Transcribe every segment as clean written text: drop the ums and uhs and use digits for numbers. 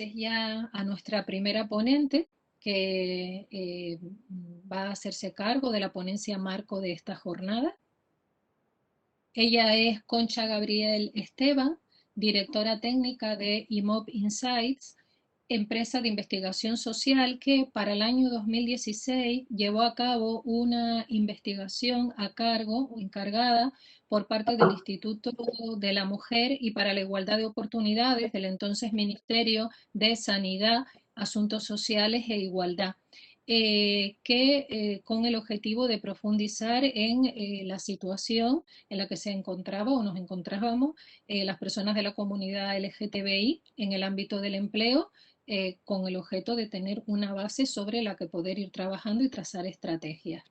entonces ya a nuestra primera ponente, que va a hacerse cargo de la ponencia marco de esta jornada. Ella es Concha Gabriel Esteban, directora técnica de IMOP Insights, empresa de investigación social que para el año 2016 llevó a cabo una investigación a cargo o encargada por parte del Instituto de la Mujer y para la Igualdad de Oportunidades del entonces Ministerio de Sanidad, Asuntos Sociales e Igualdad. Con el objetivo de profundizar en la situación en la que se encontraba o nos encontrábamos las personas de la comunidad LGTBI en el ámbito del empleo, con el objeto de tener una base sobre la que poder ir trabajando y trazar estrategias.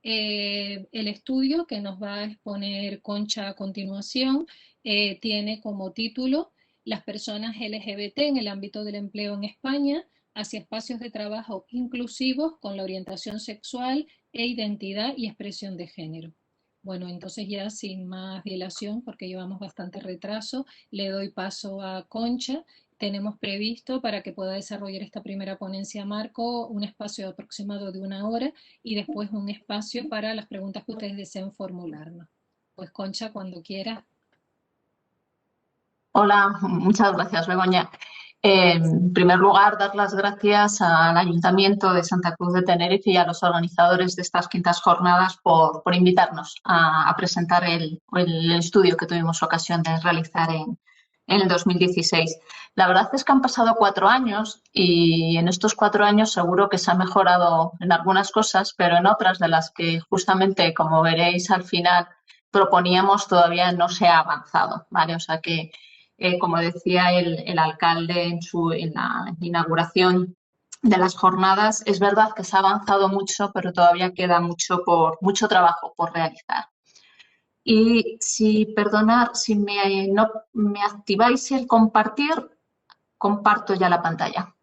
El estudio que nos va a exponer Concha a continuación tiene como título Las personas LGBT en el ámbito del empleo en España, hacia espacios de trabajo inclusivos con la orientación sexual e identidad y expresión de género. Bueno, entonces ya sin más dilación, porque llevamos bastante retraso, le doy paso a Concha. Tenemos previsto para que pueda desarrollar esta primera ponencia marco un espacio aproximado de 1 hora y después un espacio para las preguntas que ustedes deseen formularnos. Pues Concha, cuando quiera. Hola, muchas gracias, Begoña. En primer lugar, dar las gracias al Ayuntamiento de Santa Cruz de Tenerife y a los organizadores de estas quintas jornadas por invitarnos a presentar el estudio que tuvimos ocasión de realizar en el 2016. La verdad es que han pasado 4 años y en estos 4 años seguro que se ha mejorado en algunas cosas, pero en otras de las que justamente, como veréis al final, proponíamos todavía no se ha avanzado, ¿vale? O sea que como decía el alcalde en la inauguración de las jornadas, es verdad que se ha avanzado mucho, pero todavía queda mucho trabajo por realizar. Y si no me activáis el compartir, comparto ya la pantalla.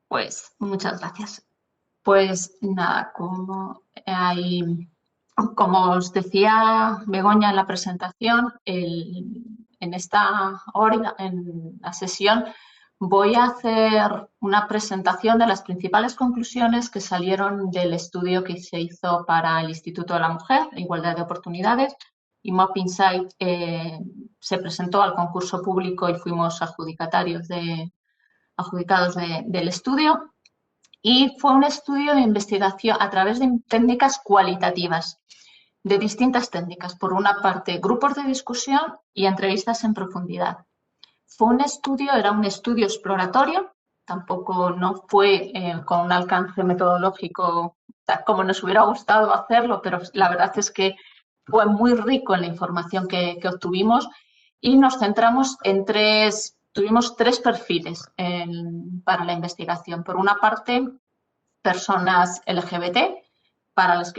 Pues muchas gracias. Pues nada, como os decía Begoña en la presentación, en esta hora, en la sesión, voy a hacer una presentación de las principales conclusiones que salieron del estudio que se hizo para el Instituto de la Mujer, Igualdad de Oportunidades, y IMOP Insight se presentó al concurso público y fuimos adjudicados del estudio. Y fue un estudio de investigación a través de técnicas cualitativas, de distintas técnicas. Por una parte, grupos de discusión y entrevistas en profundidad. Era un estudio exploratorio, tampoco no fue con un alcance metodológico como nos hubiera gustado hacerlo, pero la verdad es que fue muy rico en la información que obtuvimos y nos centramos tuvimos 3 perfiles para la investigación. Por una parte, personas LGBT,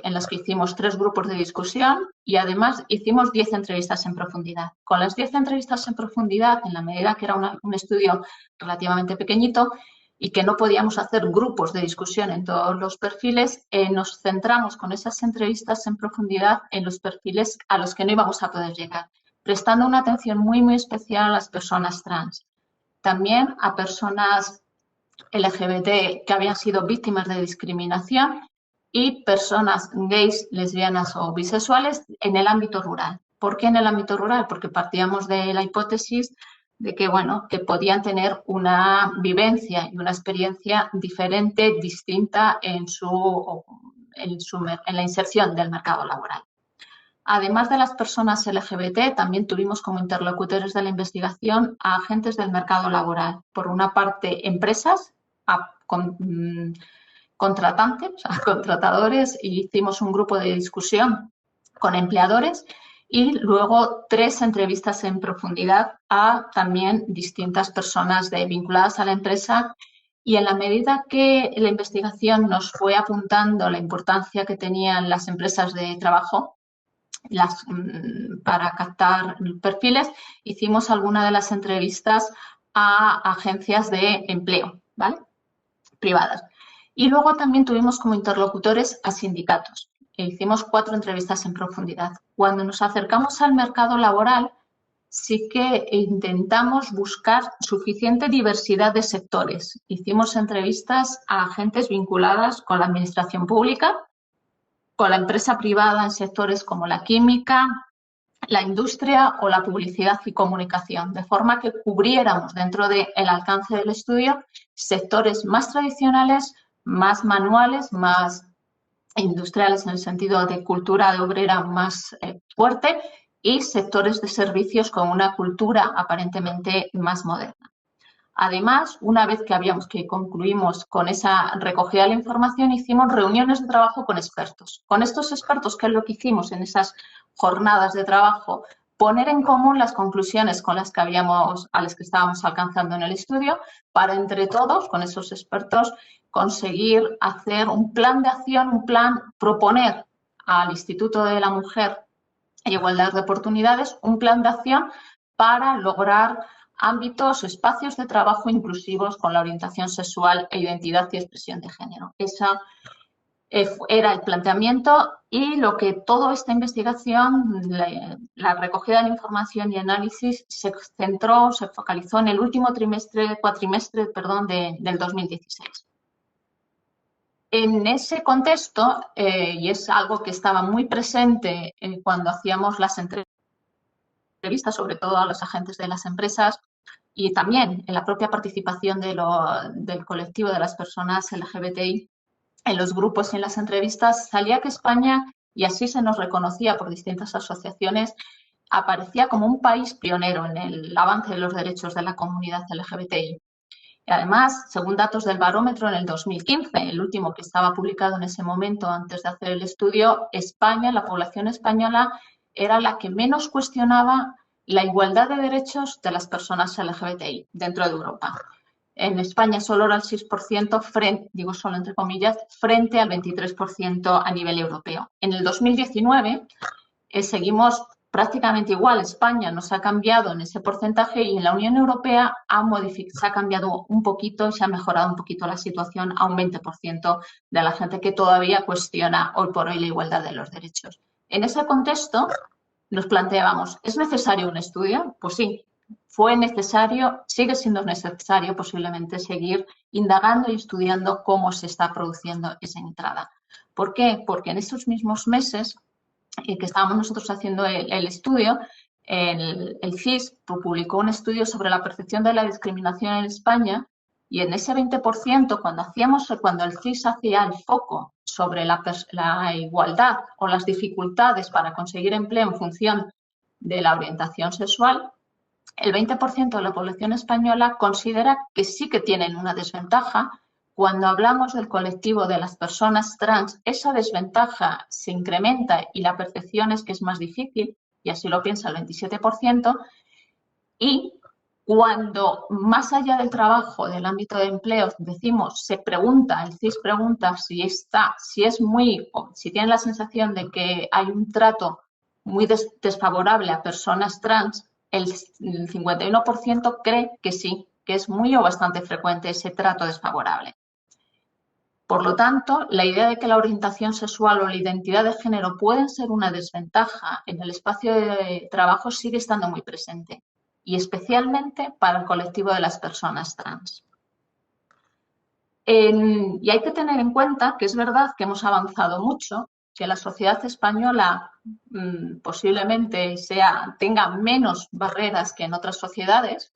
en las que hicimos 3 grupos de discusión y además hicimos 10 entrevistas en profundidad. Con las 10 entrevistas en profundidad, en la medida que era un estudio relativamente pequeñito y que no podíamos hacer grupos de discusión en todos los perfiles, nos centramos con esas entrevistas en profundidad en los perfiles a los que no íbamos a poder llegar, prestando una atención muy, muy especial a las personas trans. También a personas LGBT que habían sido víctimas de discriminación y personas gays, lesbianas o bisexuales en el ámbito rural. ¿Por qué en el ámbito rural? Porque partíamos de la hipótesis de que, que podían tener una vivencia y una experiencia diferente, distinta en la inserción del mercado laboral. Además de las personas LGBT, también tuvimos como interlocutores de la investigación a agentes del mercado laboral. Por una parte, empresas, contratantes, contratadores, y hicimos un grupo de discusión con empleadores y luego 3 entrevistas en profundidad a también distintas personas vinculadas a la empresa. Y en la medida que la investigación nos fue apuntando la importancia que tenían las empresas de trabajo para captar perfiles, hicimos algunas de las entrevistas a agencias de empleo, ¿vale? Privadas. Y luego también tuvimos como interlocutores a sindicatos. E hicimos 4 entrevistas en profundidad. Cuando nos acercamos al mercado laboral, sí que intentamos buscar suficiente diversidad de sectores. Hicimos entrevistas a agentes vinculadas con la administración pública, con la empresa privada en sectores como la química, la industria o la publicidad y comunicación, de forma que cubriéramos dentro del alcance del estudio sectores más tradicionales, más manuales, más industriales en el sentido de cultura de obrera más fuerte y sectores de servicios con una cultura aparentemente más moderna. Además, una vez que concluimos con esa recogida de la información, hicimos reuniones de trabajo con expertos. Con estos expertos, ¿qué es lo que hicimos en esas jornadas de trabajo? Poner en común las conclusiones a las que estábamos alcanzando en el estudio, para entre todos, con esos expertos, conseguir hacer un plan de acción, proponer al Instituto de la Mujer e Igualdad de Oportunidades un plan de acción para lograr ámbitos o espacios de trabajo inclusivos con la orientación sexual e identidad y expresión de género. Esa era el planteamiento y lo que toda esta investigación, la recogida de la información y análisis se focalizó en el último cuatrimestre del 2016. En ese contexto, y es algo que estaba muy presente cuando hacíamos las entrevistas, sobre todo a los agentes de las empresas, y también en la propia participación del colectivo de las personas LGBTI en los grupos y en las entrevistas, salía que España, y así se nos reconocía por distintas asociaciones, aparecía como un país pionero en el avance de los derechos de la comunidad LGBTI. Y además, según datos del Barómetro en el 2015, el último que estaba publicado en ese momento antes de hacer el estudio, España, la población española, era la que menos cuestionaba la igualdad de derechos de las personas LGBTI dentro de Europa. En España solo era el 6%, digo solo entre comillas, frente al 23% a nivel europeo. En el 2019 seguimos prácticamente igual. España nos ha cambiado en ese porcentaje y en la Unión Europea se ha cambiado un poquito y se ha mejorado un poquito la situación a un 20% de la gente que todavía cuestiona hoy por hoy la igualdad de los derechos. En ese contexto nos planteábamos, ¿es necesario un estudio? Pues sí, fue necesario, sigue siendo necesario posiblemente seguir indagando y estudiando cómo se está produciendo esa entrada. ¿Por qué? Porque en estos mismos meses que estábamos nosotros haciendo el estudio, el CIS publicó un estudio sobre la percepción de la discriminación en España y en ese 20%, cuando el CIS hacía el foco sobre la igualdad o las dificultades para conseguir empleo en función de la orientación sexual, el 20% de la población española considera que sí que tienen una desventaja. Cuando hablamos del colectivo de las personas trans, esa desventaja se incrementa y la percepción es que es más difícil, y así lo piensa el 27%, y cuando más allá del trabajo, del ámbito de empleo, el CIS pregunta si tiene la sensación de que hay un trato muy desfavorable a personas trans, el 51% cree que sí, que es muy o bastante frecuente ese trato desfavorable. Por lo tanto, la idea de que la orientación sexual o la identidad de género pueden ser una desventaja en el espacio de trabajo sigue estando muy presente, y especialmente para el colectivo de las personas trans. Y hay que tener en cuenta que es verdad que hemos avanzado mucho, que la sociedad española posiblemente tenga menos barreras que en otras sociedades,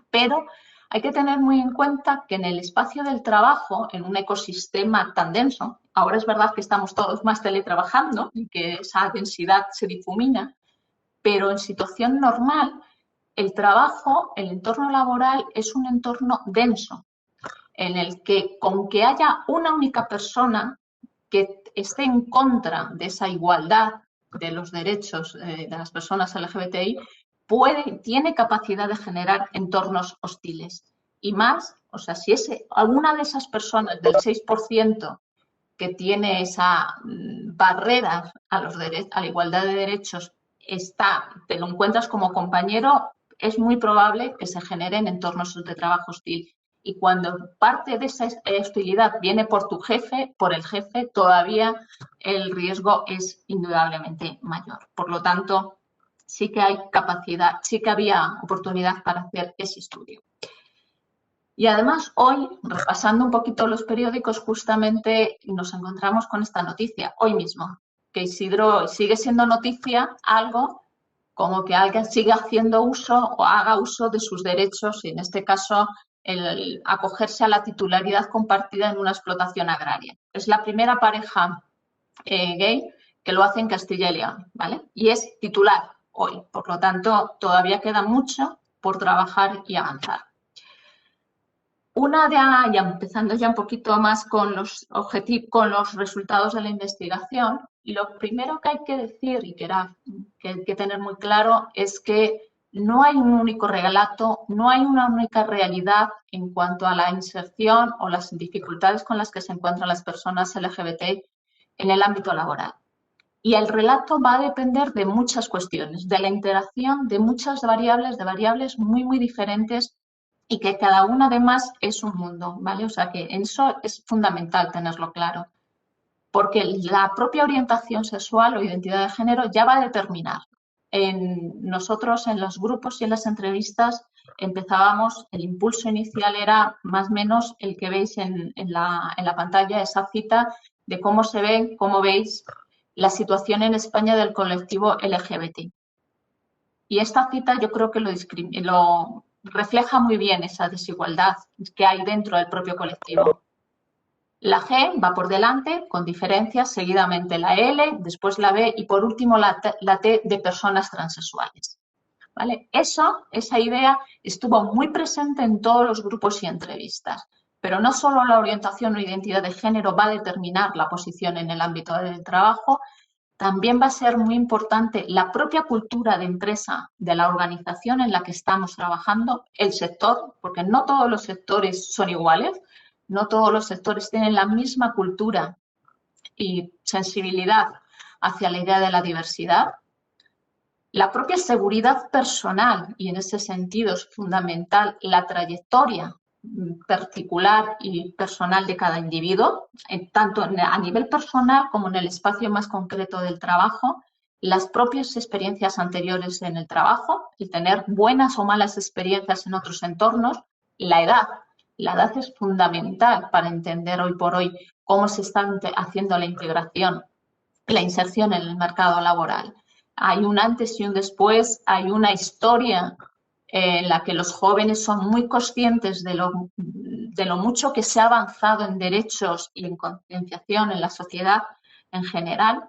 pero hay que tener muy en cuenta que en el espacio del trabajo, en un ecosistema tan denso, ahora es verdad que estamos todos más teletrabajando y que esa densidad se difumina, pero en situación normal, el trabajo, el entorno laboral es un entorno denso, en el que con que haya una única persona que esté en contra de esa igualdad de los derechos de las personas LGBTI, tiene capacidad de generar entornos hostiles. Y más, si alguna de esas personas del 6% que tiene esa barrera a la igualdad de derechos, te lo encuentras como compañero, es muy probable que se generen entornos de trabajo hostil. y cuando parte de esa hostilidad viene por tu jefe, por el jefe, todavía el riesgo es indudablemente mayor. Por lo tanto, sí que hay capacidad, sí que había oportunidad para hacer ese estudio. Y además hoy, repasando un poquito los periódicos, justamente nos encontramos con esta noticia, hoy mismo, que Isidro sigue siendo noticia algo como que alguien siga haciendo uso o haga uso de sus derechos, y en este caso el acogerse a la titularidad compartida en una explotación agraria. Es la primera pareja gay que lo hace en Castilla y León, ¿vale? Y es titular hoy, por lo tanto todavía queda mucho por trabajar y avanzar. Ya empezando ya un poquito más con los resultados de la investigación, lo primero que hay que decir y que hay que tener muy claro es que no hay un único relato, no hay una única realidad en cuanto a la inserción o las dificultades con las que se encuentran las personas LGBT en el ámbito laboral. Y el relato va a depender de muchas cuestiones, de la interacción de muchas variables, de variables muy, muy diferentes, y que cada una además es un mundo, ¿vale? O sea que eso es fundamental tenerlo claro, porque la propia orientación sexual o identidad de género ya va a determinar. Nosotros en los grupos y en las entrevistas empezábamos, el impulso inicial era más o menos el que veis en la pantalla, esa cita de cómo se ve, cómo veis la situación en España del colectivo LGBT. Y esta cita yo creo que lo refleja muy bien esa desigualdad que hay dentro del propio colectivo. La G va por delante, con diferencias, seguidamente la L, después la B y por último la T de personas transexuales. ¿Vale? Esa idea estuvo muy presente en todos los grupos y entrevistas, pero no solo la orientación o identidad de género va a determinar la posición en el ámbito del trabajo, también va a ser muy importante la propia cultura de empresa de la organización en la que estamos trabajando, el sector, porque no todos los sectores son iguales, no todos los sectores tienen la misma cultura y sensibilidad hacia la idea de la diversidad. La propia seguridad personal, y en ese sentido es fundamental la trayectoria particular y personal de cada individuo, tanto a nivel personal como en el espacio más concreto del trabajo, las propias experiencias anteriores en el trabajo, el tener buenas o malas experiencias en otros entornos, la edad. La edad es fundamental para entender hoy por hoy cómo se está haciendo la integración, la inserción en el mercado laboral. Hay un antes y un después, hay una historia en la que los jóvenes son muy conscientes de lo mucho que se ha avanzado en derechos y en concienciación en la sociedad en general,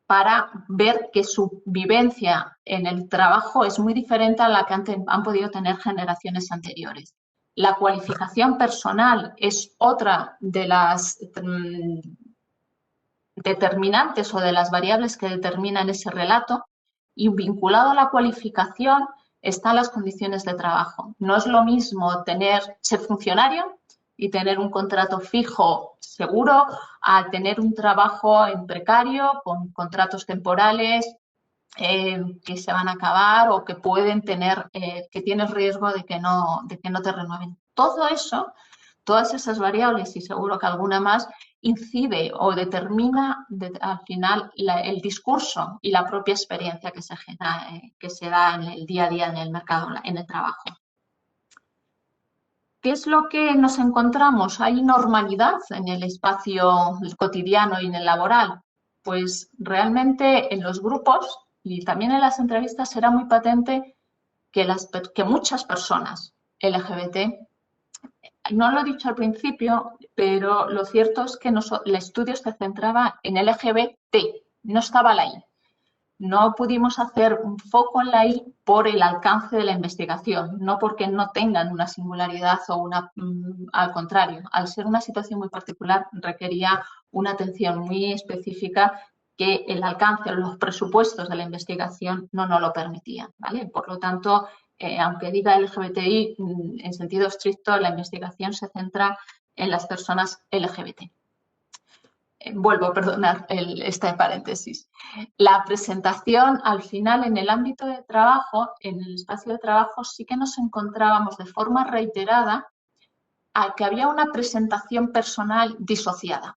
para ver que su vivencia en el trabajo es muy diferente a la que han podido tener generaciones anteriores. La cualificación personal es otra de las determinantes o de las variables que determinan ese relato, y vinculado a la cualificación están las condiciones de trabajo. No es lo mismo ser funcionario y tener un contrato fijo seguro a tener un trabajo en precario con contratos temporales que se van a acabar o que pueden tener, que tienes riesgo de que no te renueven. Todo eso, todas esas variables y seguro que alguna más, incide o determina al final el discurso y la propia experiencia que se da en el día a día en el mercado, en el trabajo. ¿Qué es lo que nos encontramos? ¿Hay normalidad en el espacio cotidiano y en el laboral? Pues realmente en los grupos y también en las entrevistas era muy patente que muchas personas LGBT, no lo he dicho al principio, pero lo cierto es que el estudio se centraba en LGBT, no estaba la I. No pudimos hacer un foco en la I por el alcance de la investigación, no porque no tengan una singularidad o al contrario, al ser una situación muy particular requería una atención muy específica que el alcance o los presupuestos de la investigación no nos lo permitían, ¿vale? Por lo tanto, aunque diga LGBTI, en sentido estricto, la investigación se centra en las personas LGBT. Vuelvo a perdonar este paréntesis. La presentación, al final, en el ámbito de trabajo, en el espacio de trabajo, sí que nos encontrábamos de forma reiterada a que había una presentación personal disociada.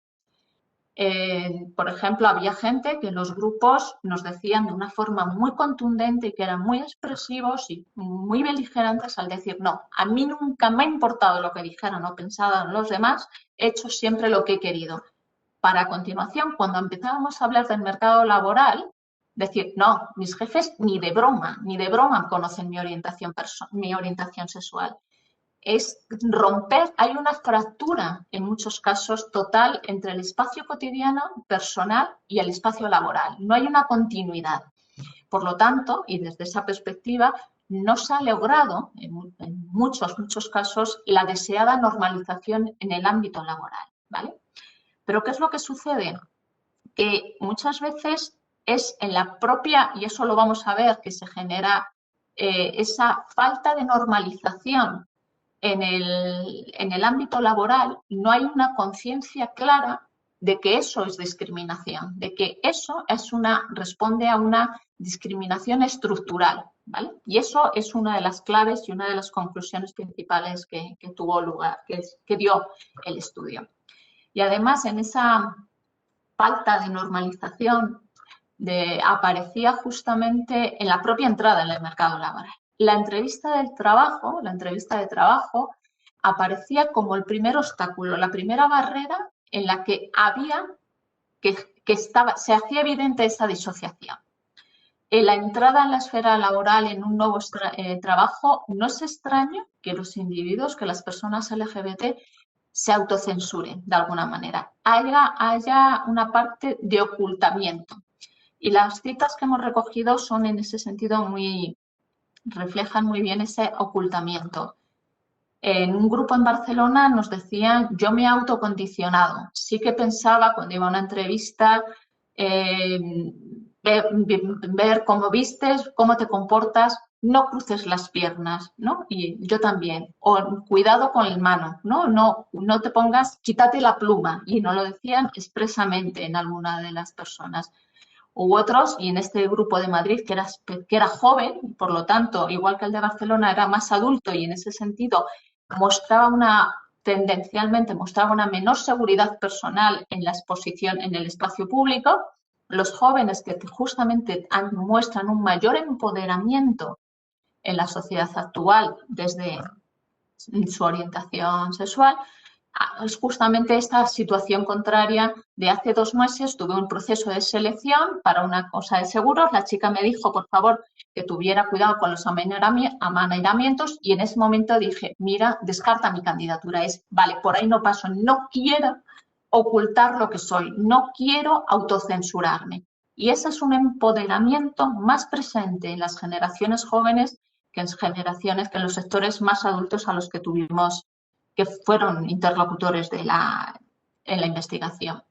Por ejemplo, había gente que en los grupos nos decían de una forma muy contundente y que eran muy expresivos y muy beligerantes al decir, no, a mí nunca me ha importado lo que dijeran o pensaran los demás, he hecho siempre lo que he querido. Para a continuación, cuando empezábamos a hablar del mercado laboral, decir, no, mis jefes ni de broma conocen mi orientación sexual. Es romper, hay una fractura en muchos casos total entre el espacio cotidiano, personal y el espacio laboral. No hay una continuidad. Por lo tanto, y desde esa perspectiva, no se ha logrado en muchos casos la deseada normalización en el ámbito laboral, ¿vale? Pero ¿qué es lo que sucede? Que muchas veces es en la propia, y eso lo vamos a ver, que se genera esa falta de normalización en el ámbito laboral, no hay una conciencia clara de que eso es discriminación, de que eso responde a una discriminación estructural, ¿vale? Y eso es una de las claves y una de las conclusiones principales que tuvo lugar, que dio el estudio. Y además, en esa falta de normalización aparecía justamente en la propia entrada en el mercado laboral. La entrevista de trabajo aparecía como el primer obstáculo, la primera barrera en la que se hacía evidente esa disociación. En la entrada en la esfera laboral en un nuevo trabajo, no es extraño que los individuos, que las personas LGBT se autocensuren de alguna manera, haya una parte de ocultamiento. Y las citas que hemos recogido son en ese sentido reflejan muy bien ese ocultamiento. En un grupo en Barcelona nos decían, yo me he autocondicionado. Sí que pensaba cuando iba a una entrevista, ver cómo vistes, cómo te comportas, no cruces las piernas, ¿no? Y yo también. O cuidado con el mano, ¿no? No te pongas, quítate la pluma. Y nos lo decían expresamente en alguna de las personas. U otros, y en este grupo de Madrid, que era joven, por lo tanto, igual que el de Barcelona, era más adulto y en ese sentido tendencialmente mostraba una menor seguridad personal en la exposición en el espacio público. Los jóvenes que justamente muestran un mayor empoderamiento en la sociedad actual desde su orientación sexual, es justamente esta situación contraria de hace 2 meses. Tuve un proceso de selección para una cosa de seguros. La chica me dijo, por favor, que tuviera cuidado con los amaneramientos y en ese momento dije, mira, descarta mi candidatura. Vale, por ahí no paso. No quiero ocultar lo que soy. No quiero autocensurarme. Y ese es un empoderamiento más presente en las generaciones jóvenes que en los sectores más adultos a los que tuvimos, que fueron interlocutores en la investigación.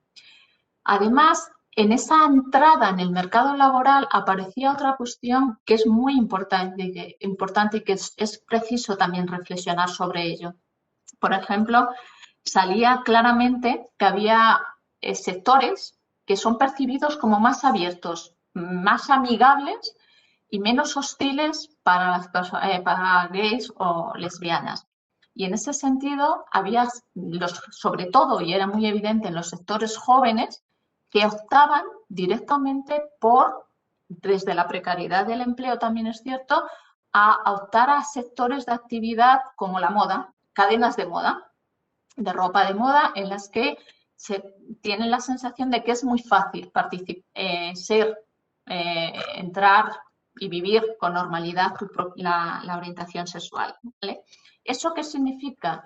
Además, en esa entrada en el mercado laboral aparecía otra cuestión que es muy importante y que es preciso también reflexionar sobre ello. Por ejemplo, salía claramente que había sectores que son percibidos como más abiertos, más amigables y menos hostiles para gays o lesbianas. Y en ese sentido había sobre todo, y era muy evidente en los sectores jóvenes, que optaban directamente desde la precariedad del empleo también es cierto, a optar a sectores de actividad como la moda, cadenas de moda, de ropa de moda, en las que se tienen la sensación de que es muy fácil entrar y vivir con normalidad la orientación sexual, ¿vale? ¿Eso qué significa?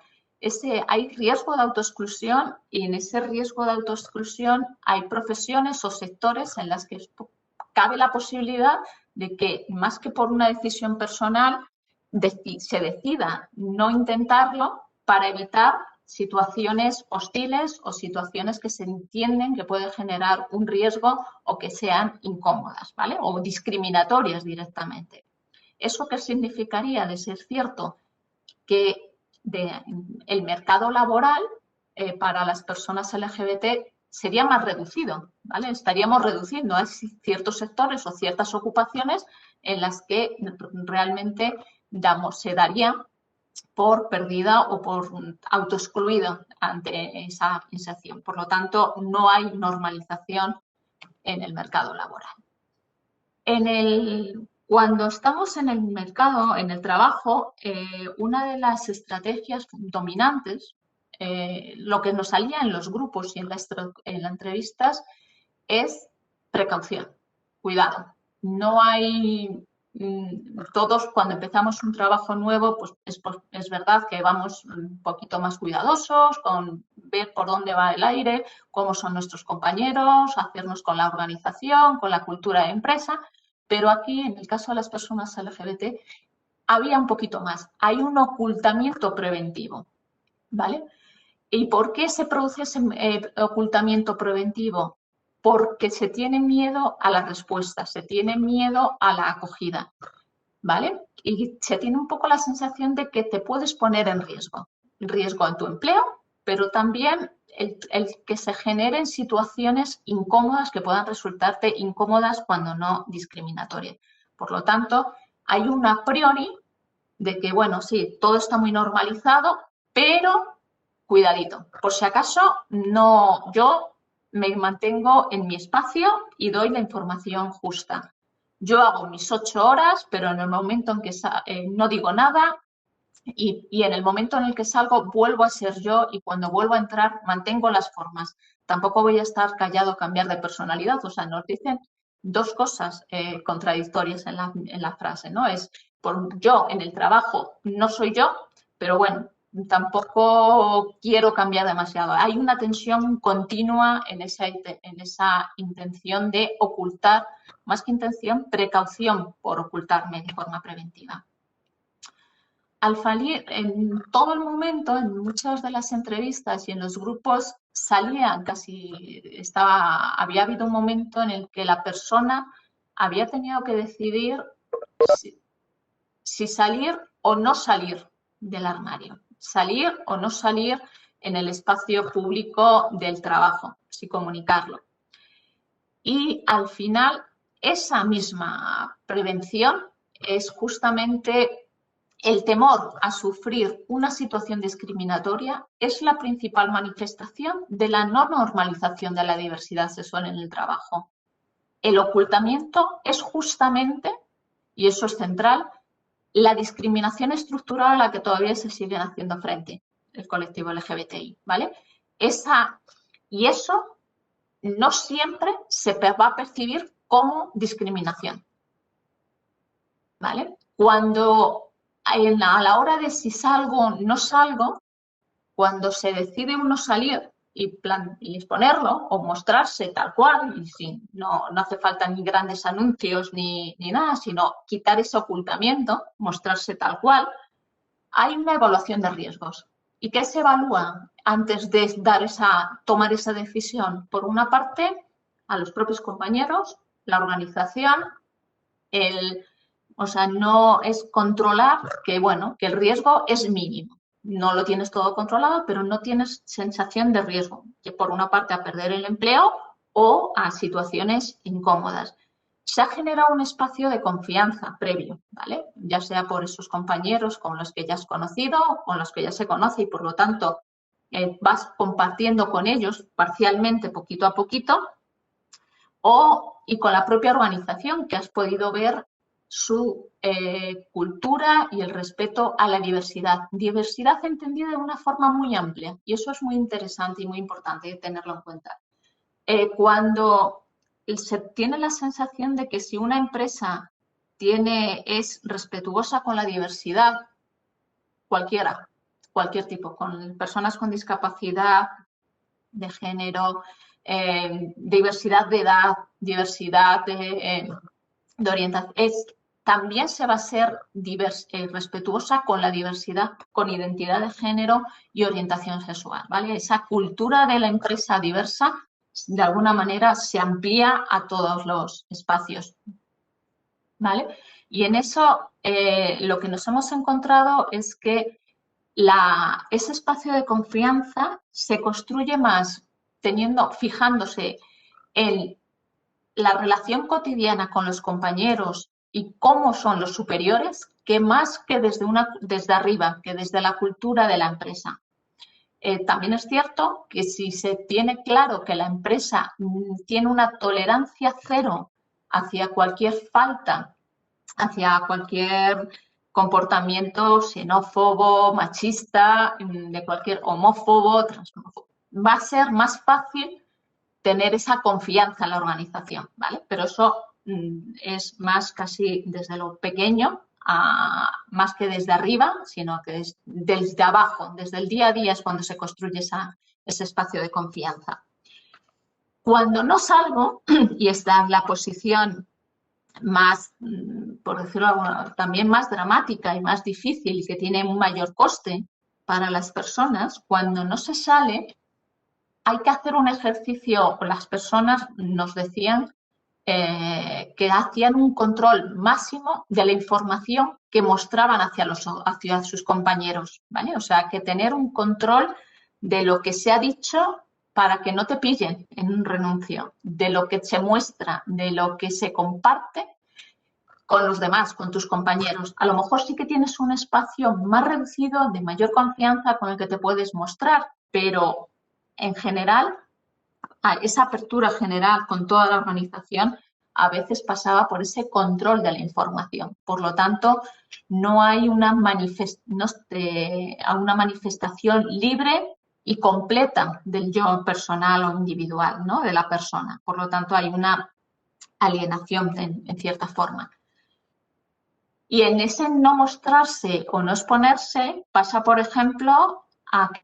Hay riesgo de autoexclusión y en ese riesgo de autoexclusión hay profesiones o sectores en las que cabe la posibilidad de que, más que por una decisión personal, se decida no intentarlo para evitar situaciones hostiles o situaciones que se entienden que pueden generar un riesgo o que sean incómodas, ¿vale? O discriminatorias directamente. ¿Eso qué significaría? De ser cierto que el mercado laboral para las personas LGBT sería más reducido, ¿vale? Estaríamos reduciendo a ciertos sectores o ciertas ocupaciones en las que realmente se daría por perdida o por autoexcluido ante esa inserción. Por lo tanto, no hay normalización en el mercado laboral. Cuando estamos en el mercado, en el trabajo, una de las estrategias dominantes, lo que nos salía en los grupos y en las entrevistas, es precaución, cuidado. No hay, todos cuando empezamos un trabajo nuevo, pues es verdad que vamos un poquito más cuidadosos con ver por dónde va el aire, cómo son nuestros compañeros, hacernos con la organización, con la cultura de empresa, pero aquí, en el caso de las personas LGBT, había un poquito más. Hay un ocultamiento preventivo, ¿vale? ¿Y por qué se produce ese ocultamiento preventivo? Porque se tiene miedo a la respuesta, se tiene miedo a la acogida, ¿vale? Y se tiene un poco la sensación de que te puedes poner en riesgo en tu empleo, pero también el que se generen situaciones incómodas que puedan resultarte incómodas cuando no discriminatorias. Por lo tanto, hay un a priori de que, bueno, sí, todo está muy normalizado, pero cuidadito. Por si acaso, no, yo me mantengo en mi espacio y doy la información justa. Yo hago mis 8 horas, pero en el momento en que no digo nada y en el momento en el que salgo vuelvo a ser yo y cuando vuelvo a entrar mantengo las formas. Tampoco voy a estar callado, cambiar de personalidad. O sea, nos dicen dos cosas contradictorias en la frase, ¿no? Es, yo en el trabajo no soy yo, pero bueno, tampoco quiero cambiar demasiado. Hay una tensión continua en esa intención de ocultar, más que intención, precaución por ocultarme de forma preventiva. Al salir, en todo el momento, en muchas de las entrevistas y en los grupos, había habido un momento en el que la persona había tenido que decidir si salir o no salir del armario, salir o no salir en el espacio público del trabajo, si comunicarlo. Y al final, esa misma prevención es justamente el temor a sufrir una situación discriminatoria, es la principal manifestación de la no normalización de la diversidad sexual en el trabajo. El ocultamiento es justamente, y eso es central, la discriminación estructural a la que todavía se sigue haciendo frente el colectivo LGBTI, ¿vale? Y eso no siempre se va a percibir como discriminación, ¿vale? Cuando a la hora de si salgo o no salgo, cuando se decide uno salir y exponerlo o mostrarse tal cual, y no hace falta ni grandes anuncios ni nada, sino quitar ese ocultamiento, mostrarse tal cual, hay una evaluación de riesgos. ¿Y qué se evalúa antes de tomar esa decisión? Por una parte, a los propios compañeros, la organización, o sea, no es controlar que el riesgo es mínimo. No lo tienes todo controlado, pero no tienes sensación de riesgo, que por una parte a perder el empleo o a situaciones incómodas. Se ha generado un espacio de confianza previo, ¿vale? Ya sea por esos compañeros con los que ya has conocido, con los que ya se conoce y por lo tanto vas compartiendo con ellos parcialmente, poquito a poquito, y con la propia organización que has podido ver su cultura y el respeto a la diversidad. Diversidad entendida de una forma muy amplia y eso es muy interesante y muy importante tenerlo en cuenta. Cuando se tiene la sensación de que si una empresa es respetuosa con la diversidad, cualquier tipo, con personas con discapacidad de género, diversidad de edad, diversidad de orientación, también se va a ser respetuosa con la diversidad, con identidad de género y orientación sexual, ¿vale? Esa cultura de la empresa diversa, de alguna manera, se amplía a todos los espacios, ¿vale? Y en eso lo que nos hemos encontrado es que ese espacio de confianza se construye más fijándose en la relación cotidiana con los compañeros y cómo son los superiores que más que desde arriba, que desde la cultura de la empresa. También es cierto que si se tiene claro que la empresa tiene una tolerancia cero hacia cualquier falta, hacia cualquier comportamiento xenófobo, machista, de cualquier homófobo, transfóbico, va a ser más fácil tener esa confianza en la organización, ¿vale? Pero eso es más casi desde lo pequeño, más que desde arriba, sino que desde abajo, desde el día a día es cuando se construye ese espacio de confianza. Cuando no salgo, y esta es la posición más, por decirlo también más dramática y más difícil y que tiene un mayor coste para las personas, cuando no se sale, hay que hacer un ejercicio, las personas nos decían que hacían un control máximo de la información que mostraban hacia sus compañeros, ¿vale? O sea, que tener un control de lo que se ha dicho para que no te pillen en un renuncio, de lo que se muestra, de lo que se comparte con los demás, con tus compañeros. A lo mejor sí que tienes un espacio más reducido, de mayor confianza con el que te puedes mostrar, pero en general, esa apertura general con toda la organización a veces pasaba por ese control de la información. Por lo tanto, no hay una manifestación libre y completa del yo personal o individual, ¿no? De la persona. Por lo tanto, hay una alienación en cierta forma. Y en ese no mostrarse o no exponerse pasa, por ejemplo, a que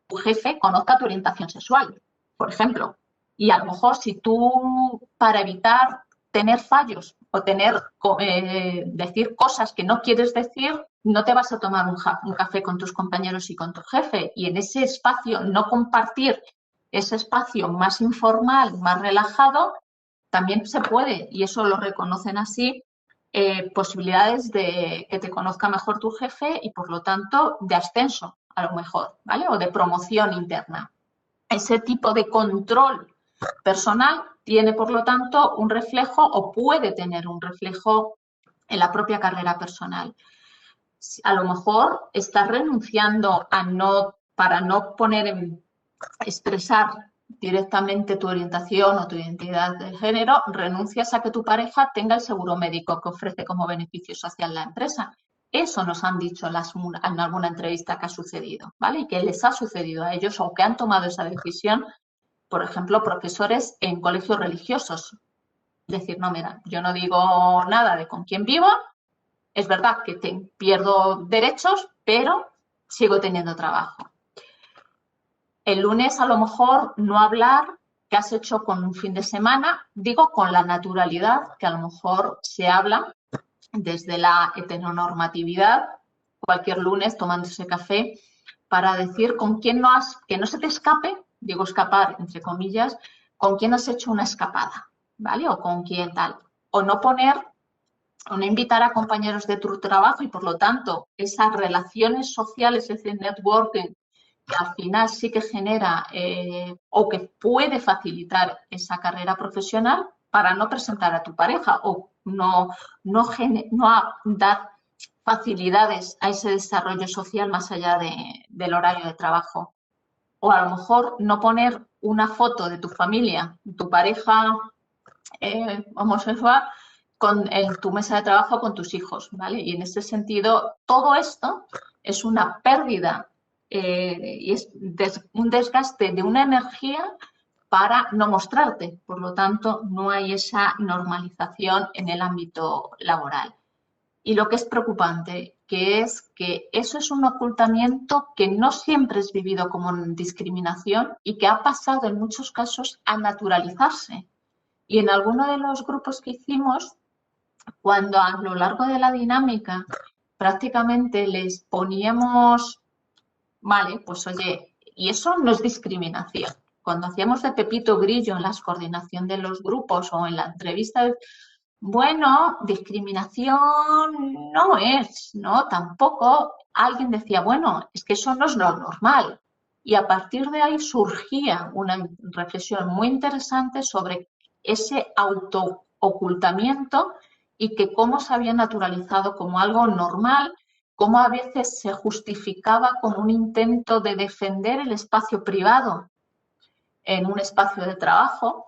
tu jefe conozca tu orientación sexual, por ejemplo. Y a lo mejor si tú, para evitar tener fallos o decir cosas que no quieres decir, no te vas a tomar un café con tus compañeros y con tu jefe. Y en ese espacio, no compartir ese espacio más informal, más relajado, también se puede, y eso lo reconocen así, posibilidades de que te conozca mejor tu jefe y, por lo tanto, de ascenso, a lo mejor, ¿vale? O de promoción interna. Ese tipo de control personal tiene, por lo tanto, un reflejo o puede tener un reflejo en la propia carrera personal. A lo mejor estás renunciando para no expresar directamente tu orientación o tu identidad de género, renuncias a que tu pareja tenga el seguro médico que ofrece como beneficio social la empresa. Eso nos han dicho en alguna entrevista que ha sucedido, ¿vale? Y que les ha sucedido a ellos o que han tomado esa decisión, por ejemplo, profesores en colegios religiosos. Decir, no, mira, yo no digo nada de con quién vivo, es verdad que pierdo derechos, pero sigo teniendo trabajo. El lunes a lo mejor no hablar qué has hecho con un fin de semana, digo con la naturalidad que a lo mejor se habla desde la heteronormatividad, cualquier lunes tomándose café, para decir con quién que no se te escape, digo escapar entre comillas, con quién has hecho una escapada, ¿vale? O con quién tal. O no invitar a compañeros de tu trabajo y, por lo tanto, esas relaciones sociales, ese networking, que al final sí que genera o que puede facilitar esa carrera profesional para no presentar a tu pareja o no dar facilidades a ese desarrollo social más allá del horario de trabajo. O a lo mejor no poner una foto de tu familia, tu pareja homosexual, en tu mesa de trabajo con tus hijos, ¿vale? Y en ese sentido, todo esto es una pérdida y es un desgaste de una energía para no mostrarte. Por lo tanto, no hay esa normalización en el ámbito laboral. Y lo que es preocupante, que es que eso es un ocultamiento que no siempre es vivido como discriminación y que ha pasado en muchos casos a naturalizarse. Y en alguno de los grupos que hicimos, cuando a lo largo de la dinámica prácticamente les poníamos, vale, pues oye, y eso no es discriminación. Cuando hacíamos de Pepito Grillo en la coordinación de los grupos o en la entrevista, bueno, discriminación no es, ¿no? Tampoco alguien decía, bueno, es que eso no es lo normal. Y a partir de ahí surgía una reflexión muy interesante sobre ese ocultamiento y que cómo se había naturalizado como algo normal, cómo a veces se justificaba como un intento de defender el espacio privado en un espacio de trabajo.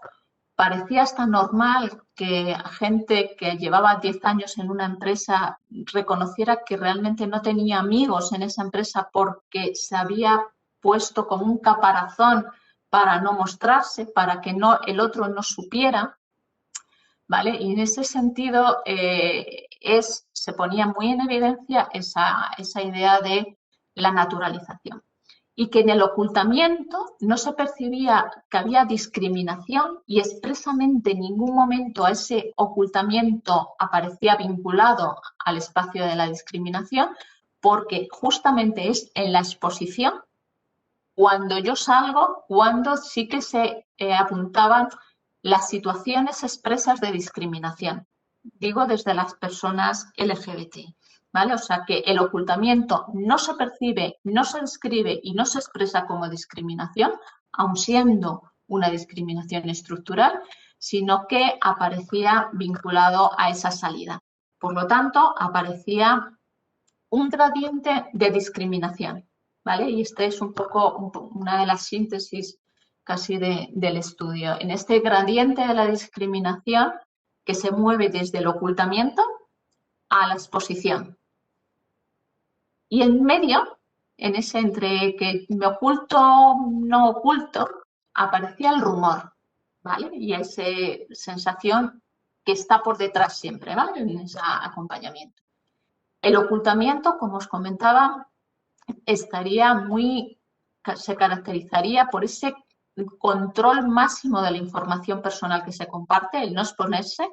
Parecía hasta normal que gente que llevaba 10 años en una empresa reconociera que realmente no tenía amigos en esa empresa porque se había puesto como un caparazón para no mostrarse, para que no, el otro no supiera, ¿vale? Y en ese sentido se ponía muy en evidencia esa idea de la naturalización. Y que en el ocultamiento no se percibía que había discriminación y expresamente en ningún momento ese ocultamiento aparecía vinculado al espacio de la discriminación, porque justamente es en la exposición cuando yo salgo, cuando sí que se apuntaban las situaciones expresas de discriminación. Digo desde las personas LGBT. ¿Vale? O sea que el ocultamiento no se percibe, no se describe y no se expresa como discriminación, aun siendo una discriminación estructural, sino que aparecía vinculado a esa salida. Por lo tanto, aparecía un gradiente de discriminación, ¿vale? Y esta es un poco una de las síntesis casi del estudio. En este gradiente de la discriminación que se mueve desde el ocultamiento a la exposición. Y en medio, en ese entre que me oculto, no oculto, aparecía el rumor, ¿vale? Y esa sensación que está por detrás siempre, ¿vale? En ese acompañamiento. El ocultamiento, como os comentaba, se caracterizaría por ese control máximo de la información personal que se comparte, el no exponerse,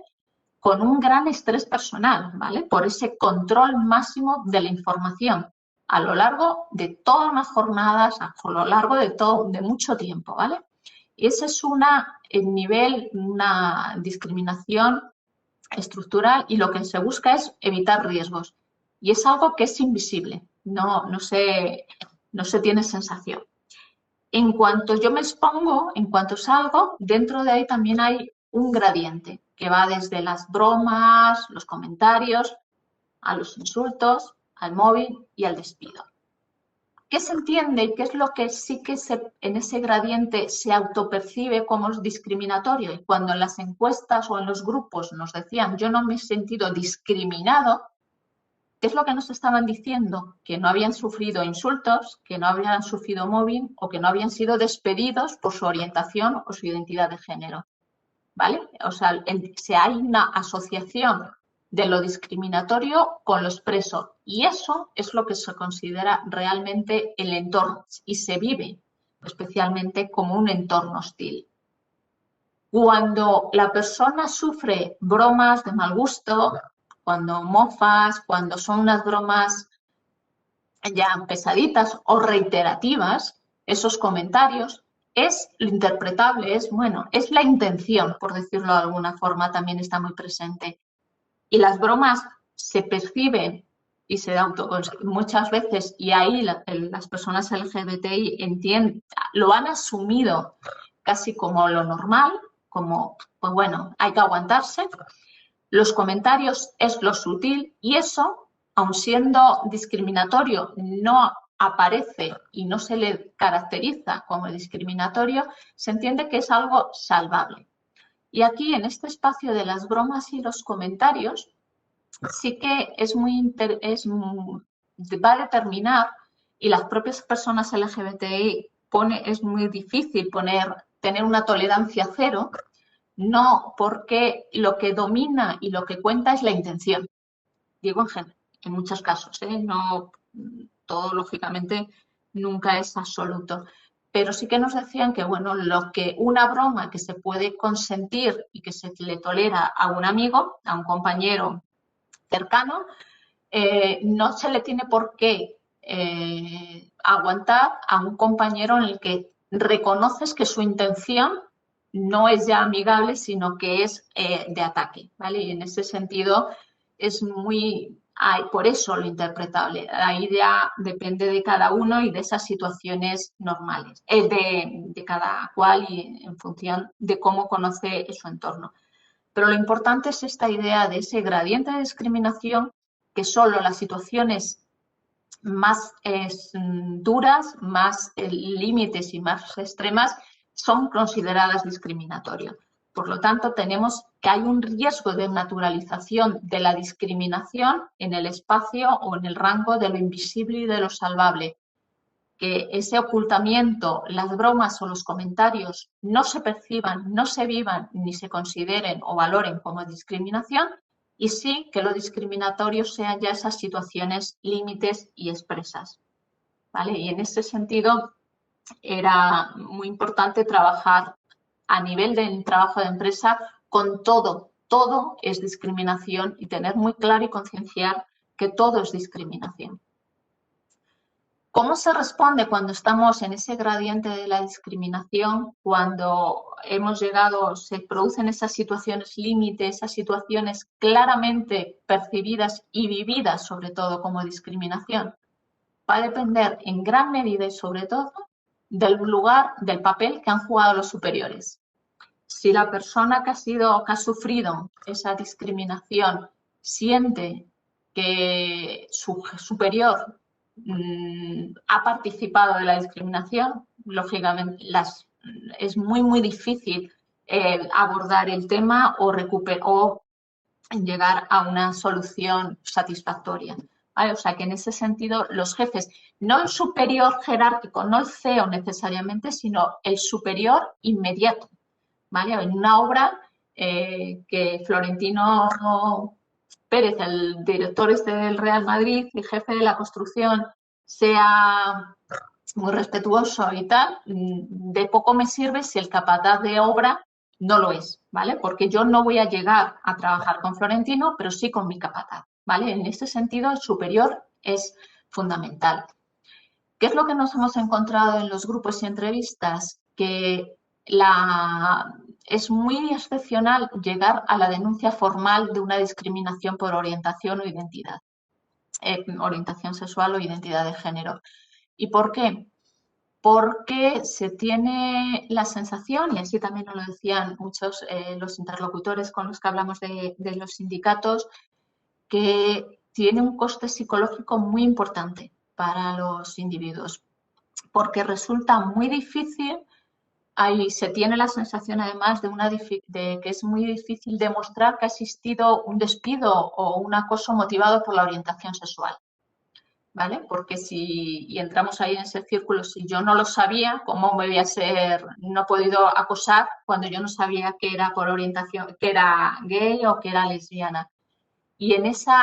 con un gran estrés personal, ¿vale? Por ese control máximo de la información a lo largo de todas las jornadas, a lo largo de mucho tiempo, ¿vale? Y ese es una discriminación estructural y lo que se busca es evitar riesgos. Y es algo que es invisible, no se tiene sensación. En cuanto yo me expongo, en cuanto salgo, dentro de ahí también hay un gradiente que va desde las bromas, los comentarios, a los insultos, al móvil y al despido. ¿Qué se entiende y qué es lo que sí que en ese gradiente se autopercibe como discriminatorio? Y cuando en las encuestas o en los grupos nos decían yo no me he sentido discriminado, ¿qué es lo que nos estaban diciendo? Que no habían sufrido insultos, que no habían sufrido mobbing o que no habían sido despedidos por su orientación o su identidad de género. ¿Vale? O sea, hay una asociación de lo discriminatorio con lo expreso y eso es lo que se considera realmente el entorno y se vive especialmente como un entorno hostil. Cuando la persona sufre bromas de mal gusto, cuando mofas, cuando son unas bromas ya pesaditas o reiterativas, esos comentarios, es lo interpretable, es la intención, por decirlo de alguna forma, también está muy presente. Y las bromas se perciben y se muchas veces, y ahí las personas LGBTI lo han asumido casi como lo normal, como, pues bueno, hay que aguantarse. Los comentarios es lo sutil y eso, aun siendo discriminatorio, no aparece y no se le caracteriza como discriminatorio, se entiende que es algo salvable. Y aquí, en este espacio de las bromas y los comentarios, sí que va a determinar, y las propias personas LGBTI es muy difícil tener una tolerancia cero, no, porque lo que domina y lo que cuenta es la intención. Digo en muchos casos, no todo, lógicamente, nunca es absoluto. Pero sí que nos decían que, bueno, una broma que se puede consentir y que se le tolera a un amigo, a un compañero cercano, no se le tiene por qué aguantar a un compañero en el que reconoces que su intención no es ya amigable, sino que es de ataque, ¿vale? Y en ese sentido es por eso lo interpretable. Ahí ya depende de cada uno y de esas situaciones normales, de cada cual y en función de cómo conoce su entorno. Pero lo importante es esta idea de ese gradiente de discriminación, que solo las situaciones más duras, más límites y más extremas son consideradas discriminatorias. Por lo tanto, tenemos que hay un riesgo de naturalización de la discriminación en el espacio o en el rango de lo invisible y de lo salvable. Que ese ocultamiento, las bromas o los comentarios no se perciban, no se vivan ni se consideren o valoren como discriminación, y sí que lo discriminatorio sean ya esas situaciones límites y expresas. ¿Vale? Y en ese sentido era muy importante trabajar a nivel del trabajo de empresa con todo. Todo es discriminación y tener muy claro y concienciar que todo es discriminación. ¿Cómo se responde cuando estamos en ese gradiente de la discriminación, cuando hemos llegado, se producen esas situaciones límite, esas situaciones claramente percibidas y vividas sobre todo como discriminación? Va a depender en gran medida y sobre todo del lugar, del papel que han jugado los superiores. Si la persona que ha sufrido esa discriminación siente que su superior ha participado de la discriminación, lógicamente es muy difícil abordar el tema o llegar a una solución satisfactoria. ¿Vale? O sea que en ese sentido los jefes, no el superior jerárquico, no el CEO necesariamente, sino el superior inmediato. ¿Vale? En una obra que Florentino Pérez, el director del Real Madrid y jefe de la construcción, sea muy respetuoso y tal, de poco me sirve si el capataz de obra no lo es, ¿vale? Porque yo no voy a llegar a trabajar con Florentino, pero sí con mi capataz, ¿vale? En este sentido, el superior es fundamental. ¿Qué es lo que nos hemos encontrado en los grupos y entrevistas? Que es muy excepcional llegar a la denuncia formal de una discriminación por orientación o identidad, orientación sexual o identidad de género. ¿Y por qué? Porque se tiene la sensación, y así también nos lo decían muchos los interlocutores con los que hablamos de los sindicatos, que tiene un coste psicológico muy importante para los individuos, porque resulta muy difícil. Ahí se tiene la sensación además de que es muy difícil demostrar que ha existido un despido o un acoso motivado por la orientación sexual, ¿vale? Porque y entramos ahí en ese círculo, si yo no lo sabía, ¿cómo me voy a no he podido acosar cuando yo no sabía que era por orientación, que era gay o que era lesbiana? Y en esas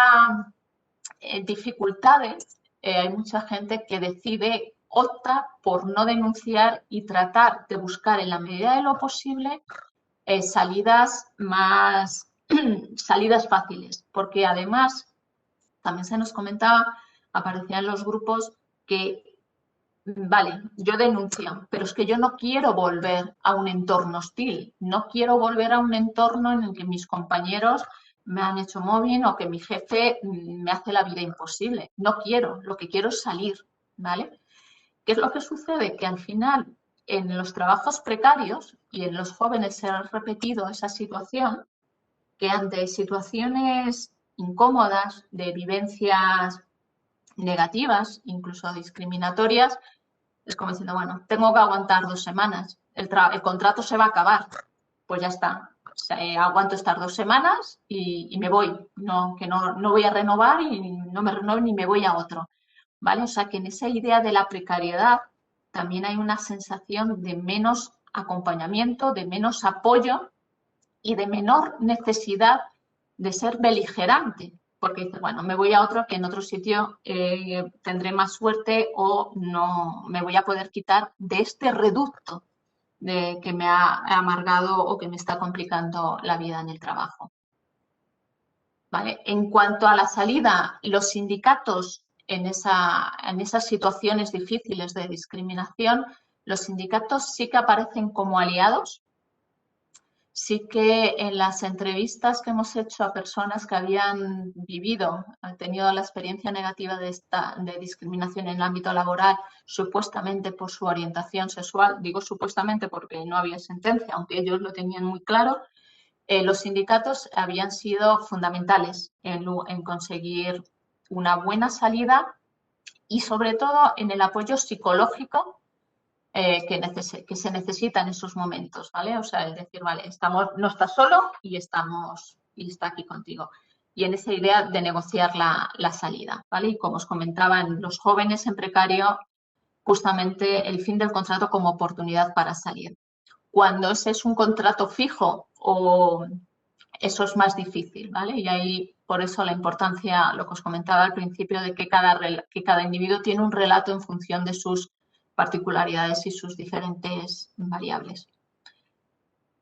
dificultades hay mucha gente que opta por no denunciar y tratar de buscar en la medida de lo posible salidas fáciles, porque además también se nos comentaba, aparecía en los grupos que vale, yo denuncio, pero es que yo no quiero volver a un entorno hostil, no quiero volver a un entorno en el que mis compañeros me han hecho mobbing o que mi jefe me hace la vida imposible. No quiero, lo que quiero es salir, ¿vale? ¿Qué es lo que sucede? Que al final, en los trabajos precarios y en los jóvenes se ha repetido esa situación, que ante situaciones incómodas, de vivencias negativas, incluso discriminatorias, es como diciendo, bueno, tengo que aguantar 2 semanas, el contrato se va a acabar, pues ya está. O sea, aguanto estas 2 semanas y me voy, no voy a renovar y no me renovo ni me voy a otro, ¿vale? O sea, que en esa idea de la precariedad también hay una sensación de menos acompañamiento, de menos apoyo y de menor necesidad de ser beligerante, porque dices, bueno, me voy a otro que en otro sitio tendré más suerte o no me voy a poder quitar de este reducto que me ha amargado o que me está complicando la vida en el trabajo. ¿Vale? En cuanto a la salida, los sindicatos en esas situaciones difíciles de discriminación, los sindicatos sí que aparecen como aliados. Sí que en las entrevistas que hemos hecho a personas que habían vivido, han tenido la experiencia negativa de discriminación en el ámbito laboral, supuestamente por su orientación sexual, digo supuestamente porque no había sentencia, aunque ellos lo tenían muy claro, los sindicatos habían sido fundamentales en conseguir una buena salida y sobre todo en el apoyo psicológico que se necesita en esos momentos, ¿vale? O sea, el decir, vale, no estás solo y está aquí contigo. Y en esa idea de negociar la salida, ¿vale? Y como os comentaban los jóvenes en precario, justamente el fin del contrato como oportunidad para salir. Cuando ese es un contrato fijo o eso es más difícil, ¿vale? Y ahí, por eso la importancia, lo que os comentaba al principio, de que cada individuo tiene un relato en función de sus particularidades y sus diferentes variables.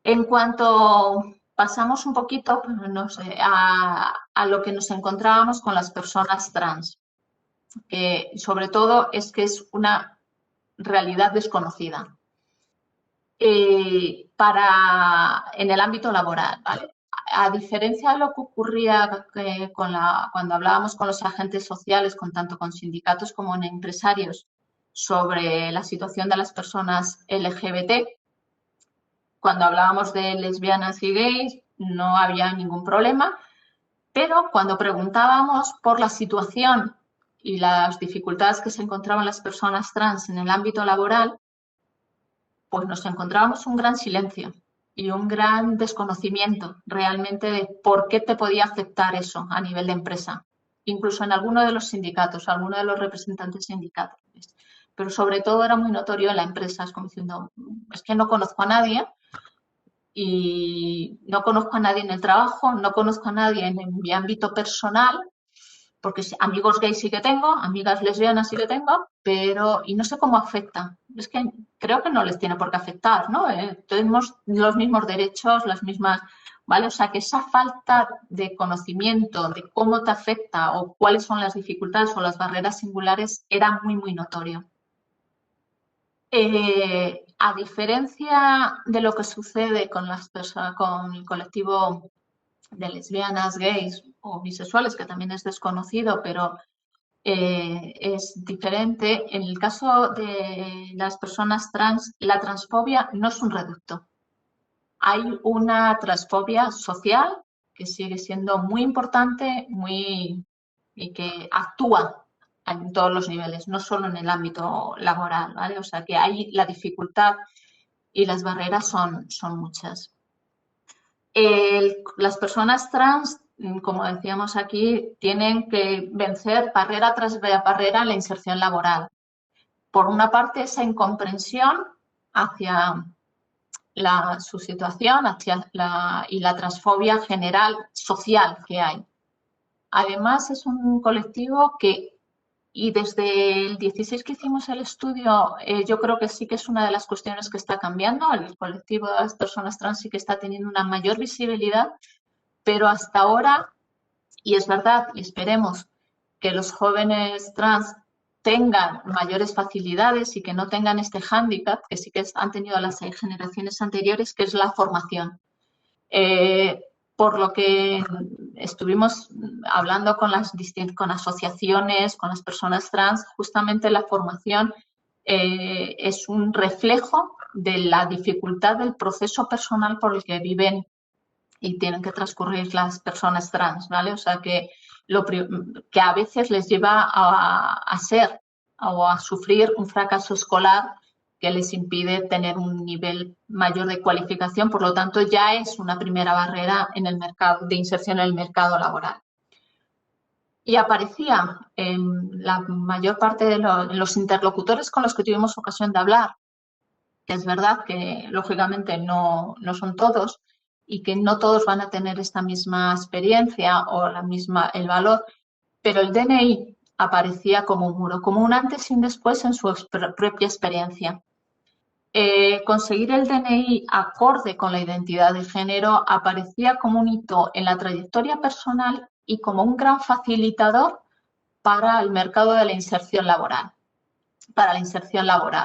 En cuanto pasamos un poquito, no sé, a lo que nos encontrábamos con las personas trans, que sobre todo es que es una realidad desconocida en el ámbito laboral, ¿vale? A diferencia de lo que ocurría cuando hablábamos con los agentes sociales, tanto con sindicatos como en empresarios, sobre la situación de las personas LGBT, cuando hablábamos de lesbianas y gays no había ningún problema, pero cuando preguntábamos por la situación y las dificultades que se encontraban las personas trans en el ámbito laboral, pues nos encontrábamos un gran silencio y un gran desconocimiento realmente de por qué te podía afectar eso a nivel de empresa, incluso en alguno de los sindicatos, alguno de los representantes sindicales. Pero sobre todo era muy notorio en la empresa, es como diciendo, es que no conozco a nadie y no conozco a nadie en el trabajo, no conozco a nadie en mi ámbito personal, porque amigos gays sí que tengo, amigas lesbianas sí que tengo, pero y no sé cómo afecta. Es que creo que no les tiene por qué afectar, ¿no? Tenemos los mismos derechos, las mismas, ¿vale? O sea, que esa falta de conocimiento de cómo te afecta o cuáles son las dificultades o las barreras singulares era muy, muy notorio. A diferencia de lo que sucede con las personas, con el colectivo de lesbianas, gays o bisexuales, que también es desconocido, pero es diferente. En el caso de las personas trans, la transfobia no es un reducto. Hay una transfobia social que sigue siendo muy importante y que actúa en todos los niveles, no solo en el ámbito laboral, ¿vale? O sea que ahí la dificultad y las barreras son muchas. Las personas trans, como decíamos aquí, tienen que vencer barrera tras barrera la inserción laboral. Por una parte, esa incomprensión hacia su situación y la transfobia general social que hay. Además, es un colectivo y desde el 16 que hicimos el estudio, yo creo que sí que es una de las cuestiones que está cambiando. El colectivo de las personas trans sí que está teniendo una mayor visibilidad, pero hasta ahora, y es verdad, y esperemos que los jóvenes trans tengan mayores facilidades y que no tengan este hándicap que sí que han tenido las generaciones anteriores, que es la formación. Por lo que estuvimos hablando con asociaciones, con las personas trans, justamente la formación es un reflejo de la dificultad del proceso personal por el que viven y tienen que transcurrir las personas trans, ¿vale? O sea, que a veces les lleva a ser o a sufrir un fracaso escolar que les impide tener un nivel mayor de cualificación, por lo tanto ya es una primera barrera en el mercado de inserción en el mercado laboral. Y aparecía en la mayor parte de los interlocutores con los que tuvimos ocasión de hablar, que es verdad que lógicamente no son todos y que no todos van a tener esta misma experiencia o el valor, pero el DNI aparecía como un muro, como un antes y un después en su propia experiencia. Conseguir el DNI acorde con la identidad de género aparecía como un hito en la trayectoria personal y como un gran facilitador para el mercado de la inserción laboral.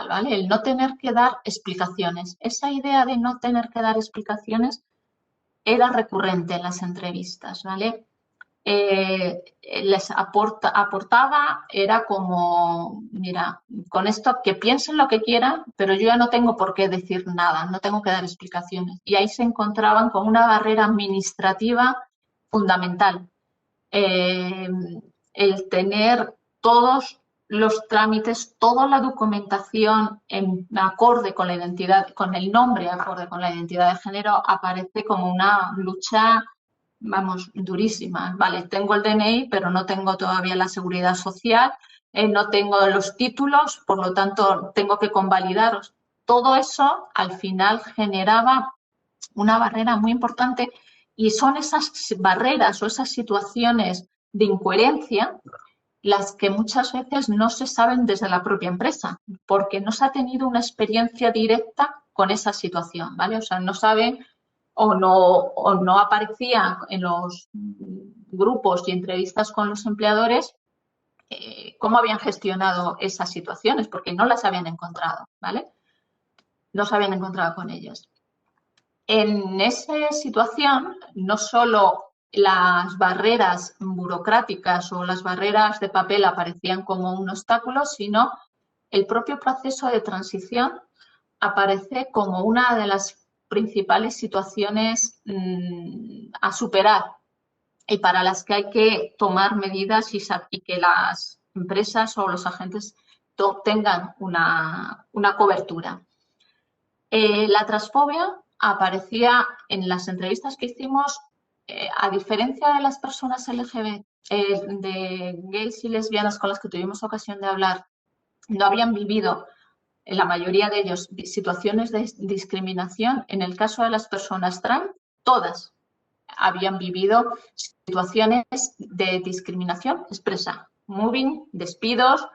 ¿Vale? El no tener que dar explicaciones. Esa idea de no tener que dar explicaciones era recurrente en las entrevistas, ¿vale? les aportaba, era como, mira, con esto que piensen lo que quieran, pero yo ya no tengo por qué decir nada, no tengo que dar explicaciones. Y ahí se encontraban con una barrera administrativa fundamental. El tener todos los trámites, toda la documentación en acorde con la identidad, con el nombre acorde con la identidad de género, aparece como una lucha, vamos, durísima. Vale, tengo el DNI, pero no tengo todavía la seguridad social, no tengo los títulos, por lo tanto, tengo que convalidaros. Todo eso, al final, generaba una barrera muy importante y son esas barreras o esas situaciones de incoherencia las que muchas veces no se saben desde la propia empresa, porque no se ha tenido una experiencia directa con esa situación, ¿vale? O sea, no saben o no aparecía en los grupos y entrevistas con los empleadores cómo habían gestionado esas situaciones, porque no las habían encontrado, ¿vale? No se habían encontrado con ellas. En esa situación, no solo las barreras burocráticas o las barreras de papel aparecían como un obstáculo, sino el propio proceso de transición aparece como una de las principales situaciones a superar y para las que hay que tomar medidas y que las empresas o los agentes tengan una cobertura. La transfobia aparecía en las entrevistas que hicimos, a diferencia de las personas LGBT, de gays y lesbianas con las que tuvimos ocasión de hablar, no habían vivido, la mayoría de ellos, situaciones de discriminación. En el caso de las personas trans, todas habían vivido situaciones de discriminación expresa, mobbing, despidos,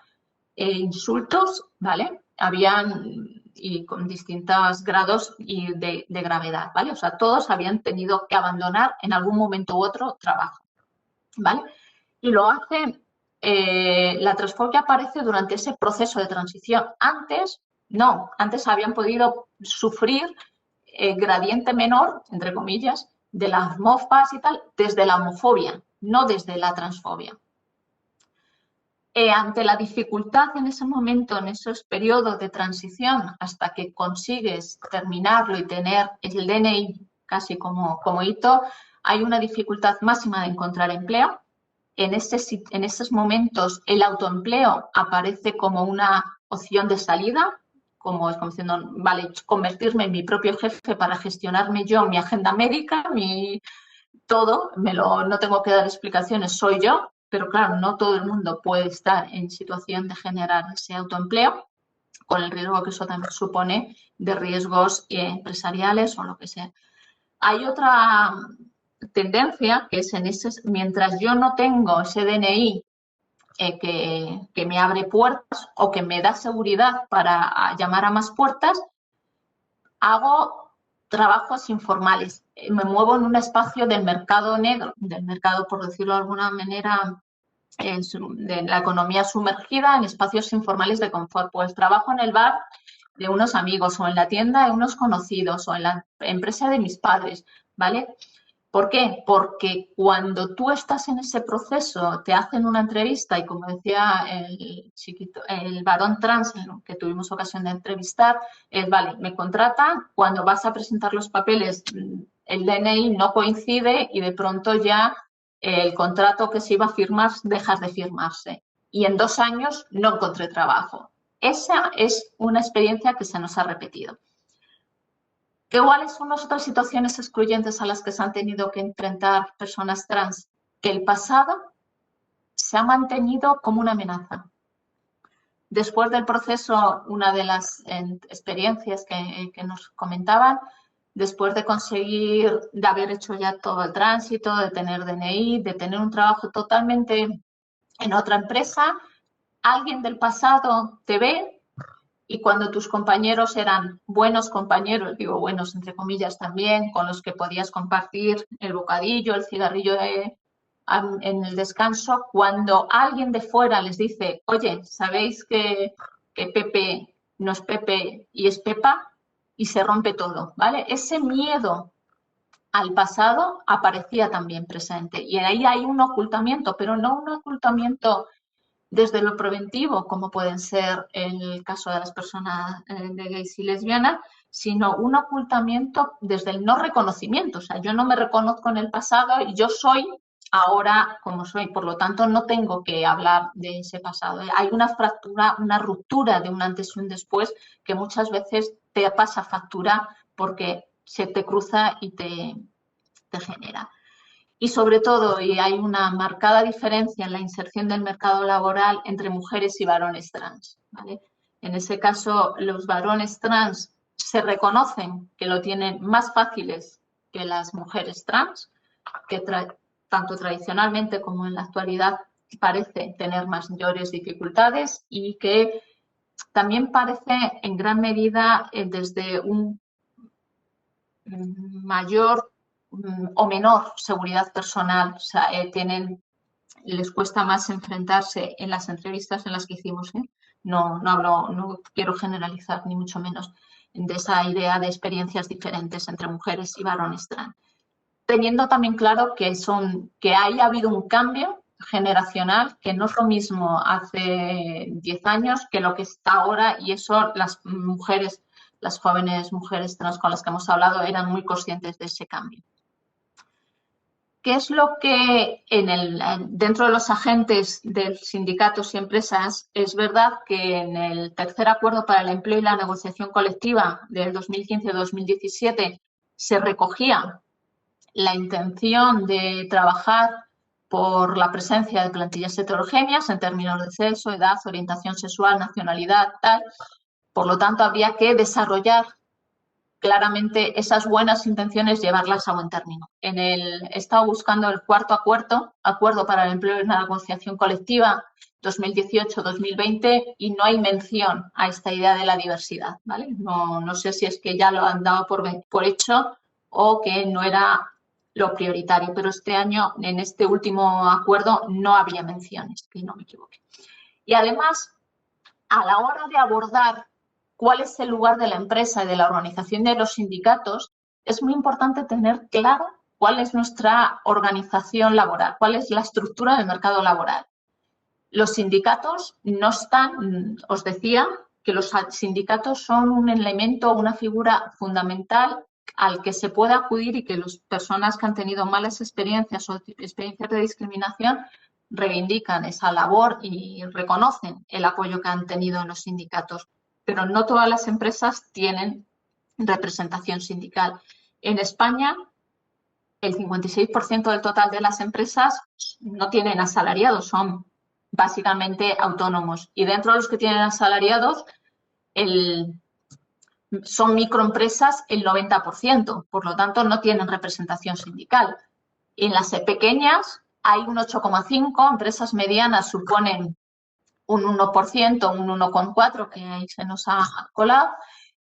insultos, ¿vale? Habían y con distintos grados y de gravedad, ¿vale? O sea, todos habían tenido que abandonar en algún momento u otro trabajo, ¿vale? Y lo hace, la transfobia aparece durante ese proceso de transición. Antes, no, antes habían podido sufrir gradiente menor, entre comillas, de las mofas y tal, desde la homofobia, no desde la transfobia. Ante la dificultad en ese momento, en esos periodos de transición, hasta que consigues terminarlo y tener el DNI casi como hito, hay una dificultad máxima de encontrar empleo. En esos momentos el autoempleo aparece como una opción de salida, como diciendo, vale, convertirme en mi propio jefe para gestionarme yo, mi agenda médica, todo, no tengo que dar explicaciones, soy yo. Pero claro, no todo el mundo puede estar en situación de generar ese autoempleo, con el riesgo que eso también supone de riesgos empresariales o lo que sea. Hay otra tendencia que es mientras yo no tengo ese DNI que me abre puertas o que me da seguridad para llamar a más puertas, hago trabajos informales. Me muevo en un espacio del mercado negro, del mercado, por decirlo de alguna manera, de la economía sumergida, en espacios informales de confort. Pues trabajo en el bar de unos amigos o en la tienda de unos conocidos o en la empresa de mis padres, ¿vale? ¿Por qué? Porque cuando tú estás en ese proceso, te hacen una entrevista y como decía el varón trans que tuvimos ocasión de entrevistar, es, vale, me contratan, cuando vas a presentar los papeles, el DNI no coincide y de pronto ya el contrato que se iba a firmar deja de firmarse. Y en 2 años no encontré trabajo. Esa es una experiencia que se nos ha repetido. ¿Cuáles son las otras situaciones excluyentes a las que se han tenido que enfrentar personas trans? Que el pasado se ha mantenido como una amenaza. Después del proceso, una de las experiencias que nos comentaban, después de conseguir, de haber hecho ya todo el tránsito, de tener DNI, de tener un trabajo totalmente en otra empresa, alguien del pasado te ve y cuando tus compañeros eran buenos compañeros, digo buenos entre comillas también, con los que podías compartir el bocadillo, el cigarrillo en el descanso, cuando alguien de fuera les dice, oye, ¿sabéis que Pepe no es Pepe y es Pepa? Y se rompe todo, ¿vale? Ese miedo al pasado aparecía también presente. Y ahí hay un ocultamiento, pero no un ocultamiento desde lo preventivo, como pueden ser el caso de las personas de gays y lesbianas, sino un ocultamiento desde el no reconocimiento. O sea, yo no me reconozco en el pasado y yo soy ahora como soy, por lo tanto no tengo que hablar de ese pasado. Hay una fractura, una ruptura de un antes y un después que muchas veces te pasa factura porque se te cruza y te genera. Y sobre todo, y hay una marcada diferencia en la inserción del mercado laboral entre mujeres y varones trans, ¿vale? En ese caso, los varones trans se reconocen que lo tienen más fáciles que las mujeres trans, que tanto tradicionalmente como en la actualidad parece tener mayores dificultades y que también parece en gran medida desde un mayor o menor seguridad personal, o sea, les cuesta más enfrentarse en las entrevistas en las que hicimos, no quiero generalizar ni mucho menos, de esa idea de experiencias diferentes entre mujeres y varones trans. Teniendo también claro que haya habido un cambio generacional, que no es lo mismo hace 10 años que lo que está ahora, y eso las mujeres, las jóvenes mujeres trans con las que hemos hablado eran muy conscientes de ese cambio. ¿Qué es lo que dentro de los agentes de sindicatos y empresas es verdad que en el tercer acuerdo para el empleo y la negociación colectiva del 2015-2017 se recogía la intención de trabajar por la presencia de plantillas heterogéneas en términos de sexo, edad, orientación sexual, nacionalidad, tal? Por lo tanto, habría que desarrollar claramente esas buenas intenciones, llevarlas a buen término. He estado buscando el cuarto acuerdo para el empleo y la negociación colectiva 2018-2020 y no hay mención a esta idea de la diversidad, ¿vale? No sé si es que ya lo han dado por hecho o que no era lo prioritario, pero este año, en este último acuerdo, no había menciones, que no me equivoque. Y además, a la hora de abordar cuál es el lugar de la empresa y de la organización de los sindicatos, es muy importante tener claro cuál es nuestra organización laboral, cuál es la estructura del mercado laboral. Los sindicatos no están, os decía, que los sindicatos son un elemento, una figura fundamental al que se puede acudir y que las personas que han tenido malas experiencias o experiencias de discriminación reivindican esa labor y reconocen el apoyo que han tenido en los sindicatos. Pero no todas las empresas tienen representación sindical. En España, el 56% del total de las empresas no tienen asalariados, son básicamente autónomos. Y dentro de los que tienen asalariados, son microempresas el 90%, por lo tanto no tienen representación sindical. En las pequeñas hay un 8,5%, empresas medianas suponen un 1%, un 1,4%, que ahí se nos ha colado,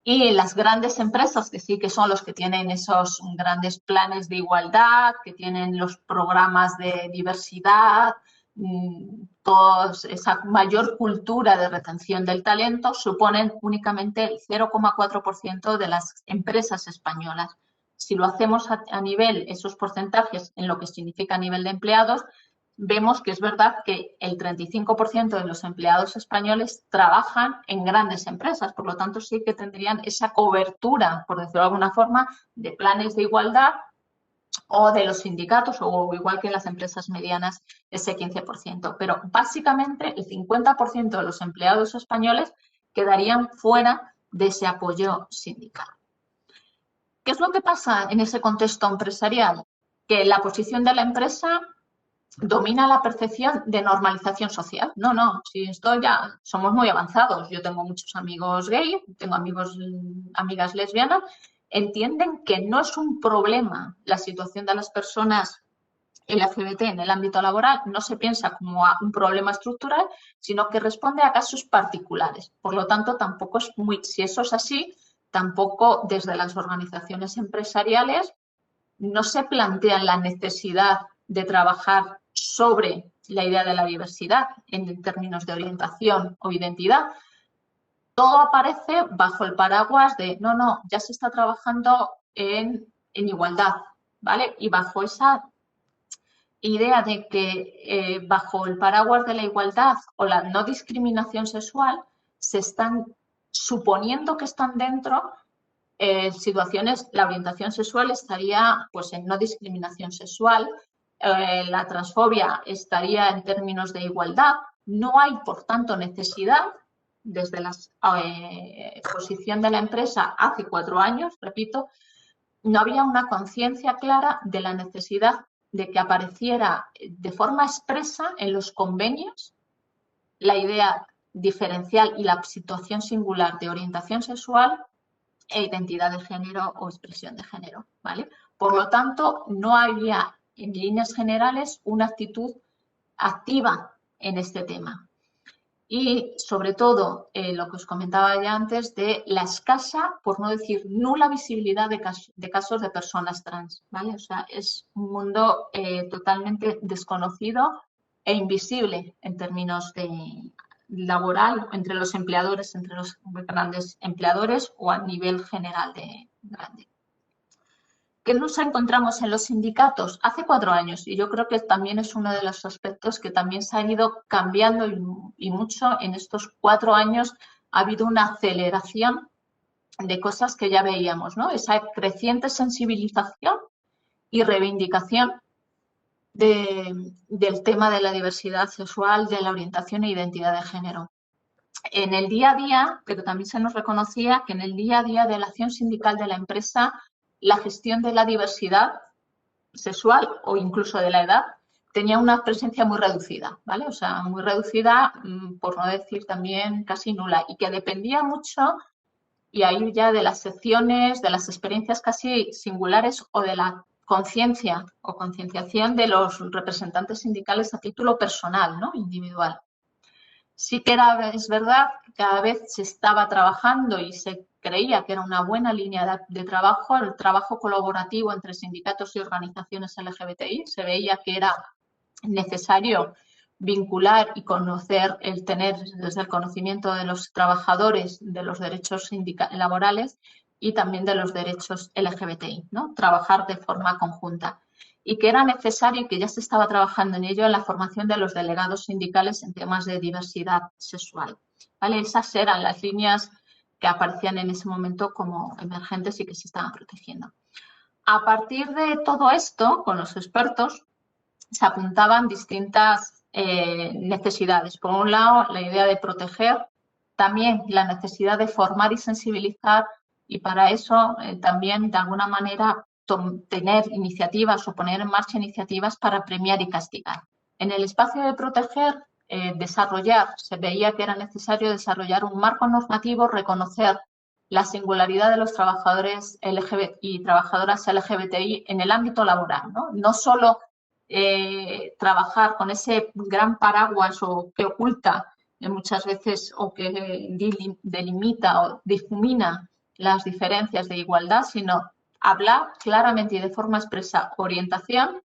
y las grandes empresas, que sí que son los que tienen esos grandes planes de igualdad, que tienen los programas de diversidad, esa mayor cultura de retención del talento, suponen únicamente el 0,4% de las empresas españolas. Si lo hacemos a nivel, esos porcentajes, en lo que significa a nivel de empleados, vemos que es verdad que el 35% de los empleados españoles trabajan en grandes empresas, por lo tanto sí que tendrían esa cobertura, por decirlo de alguna forma, de planes de igualdad o de los sindicatos, o igual que en las empresas medianas, ese 15%. Pero básicamente el 50% de los empleados españoles quedarían fuera de ese apoyo sindical. ¿Qué es lo que pasa en ese contexto empresarial? Que la posición de la empresa domina la percepción de normalización social. No, si esto ya somos muy avanzados. Yo tengo muchos amigos gay, tengo amigas lesbianas, entienden que no es un problema la situación de las personas LGBT en el ámbito laboral, no se piensa como un problema estructural, sino que responde a casos particulares. Por lo tanto, tampoco es si eso es así, tampoco desde las organizaciones empresariales no se plantea la necesidad de trabajar sobre la idea de la diversidad en términos de orientación o identidad. Todo aparece bajo el paraguas de no, ya se está trabajando en igualdad, ¿vale? Y bajo esa idea de que bajo el paraguas de la igualdad o la no discriminación sexual se están suponiendo que están dentro situaciones, la orientación sexual estaría pues en no discriminación sexual, la transfobia estaría en términos de igualdad, no hay por tanto necesidad desde la posición de la empresa hace 4 años, repito, no había una conciencia clara de la necesidad de que apareciera de forma expresa en los convenios la idea diferencial y la situación singular de orientación sexual e identidad de género o expresión de género, ¿vale? Por lo tanto, no había en líneas generales una actitud activa en este tema. Y sobre todo, lo que os comentaba ya antes de la escasa, por no decir nula visibilidad de casos de personas trans, ¿vale? O sea, es un mundo totalmente desconocido e invisible en términos de laboral entre los empleadores, entre los grandes empleadores o a nivel general de grande. ¿Qué nos encontramos en los sindicatos? Hace 4 años, y yo creo que también es uno de los aspectos que también se han ido cambiando y mucho en estos 4 años ha habido una aceleración de cosas que ya veíamos, ¿no? Esa creciente sensibilización y reivindicación del tema de la diversidad sexual, de la orientación e identidad de género. En el día a día, pero también se nos reconocía que en el día a día de la acción sindical de la empresa, la gestión de la diversidad sexual o incluso de la edad tenía una presencia muy reducida, ¿vale? O sea, muy reducida, por no decir también casi nula, y que dependía mucho, y ahí ya de las secciones, de las experiencias casi singulares o de la conciencia o concienciación de los representantes sindicales a título personal, ¿no? Individual. Sí que es verdad que cada vez se estaba trabajando y se creía que era una buena línea de trabajo, el trabajo colaborativo entre sindicatos y organizaciones LGBTI. Se veía que era necesario vincular y conocer, el tener desde el conocimiento de los trabajadores de los derechos laborales y también de los derechos LGBTI, ¿no? Trabajar de forma conjunta. Y que era necesario y que ya se estaba trabajando en ello en la formación de los delegados sindicales en temas de diversidad sexual, ¿vale? Esas eran las líneas que aparecían en ese momento como emergentes y que se estaban protegiendo. A partir de todo esto, con los expertos, se apuntaban distintas necesidades. Por un lado, la idea de proteger, también la necesidad de formar y sensibilizar, y para eso también, de alguna manera, tener iniciativas o poner en marcha iniciativas para premiar y castigar. En el espacio de proteger, se veía que era necesario desarrollar un marco normativo, reconocer la singularidad de los trabajadores LGBT y trabajadoras LGBTI en el ámbito laboral, ¿no? No solo trabajar con ese gran paraguas o que oculta muchas veces o que delimita o difumina las diferencias de igualdad, sino hablar claramente y de forma expresa orientación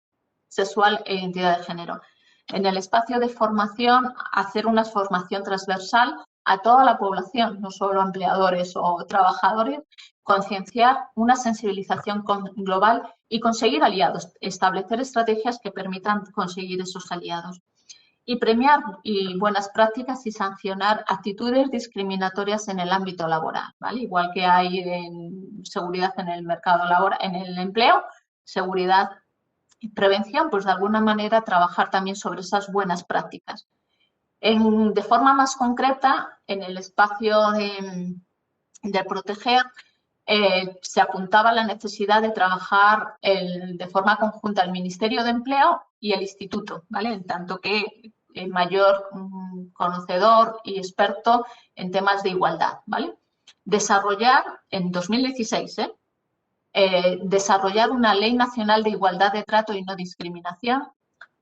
sexual e identidad de género. En el espacio de formación, hacer una formación transversal a toda la población, no solo a empleadores o trabajadores, concienciar una sensibilización global y conseguir aliados, establecer estrategias que permitan conseguir esos aliados. Y premiar buenas prácticas y sancionar actitudes discriminatorias en el ámbito laboral, ¿vale? Igual que hay en seguridad en el mercado laboral, en el empleo, seguridad y prevención, pues de alguna manera trabajar también sobre esas buenas prácticas. De forma más concreta, en el espacio de proteger, se apuntaba la necesidad de trabajar de forma conjunta el Ministerio de Empleo y el Instituto, ¿vale? En tanto que el mayor conocedor y experto en temas de igualdad, ¿vale? Desarrollar, en 2016, desarrollar una Ley Nacional de Igualdad de Trato y No Discriminación,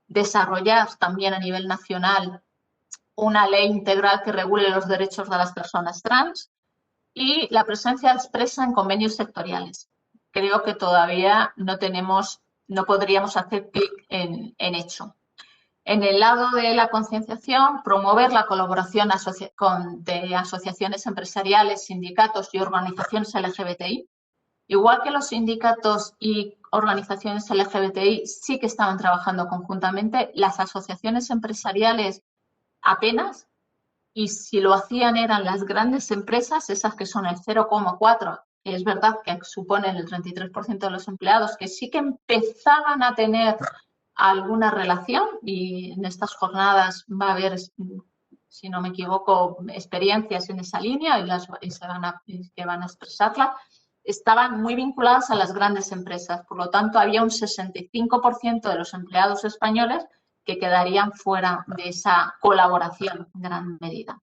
desarrollar también a nivel nacional una ley integral que regule los derechos de las personas trans y la presencia expresa en convenios sectoriales. Creo que todavía no podríamos hacer clic en hecho. En el lado de la concienciación, promover la colaboración de asociaciones empresariales, sindicatos y organizaciones LGBTI. Igual que los sindicatos y organizaciones LGBTI sí que estaban trabajando conjuntamente, las asociaciones empresariales apenas, y si lo hacían eran las grandes empresas, esas que son el 0,4, que es verdad que suponen el 33% de los empleados, que sí que empezaban a tener alguna relación, y en estas jornadas va a haber, si no me equivoco, experiencias en esa línea que van a expresarla, estaban muy vinculadas a las grandes empresas. Por lo tanto, había un 65% de los empleados españoles que quedarían fuera de esa colaboración en gran medida.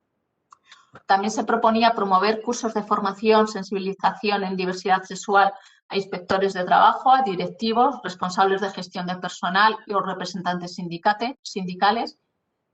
También se proponía promover cursos de formación, sensibilización en diversidad sexual a inspectores de trabajo, a directivos, responsables de gestión de personal y los representantes sindicales,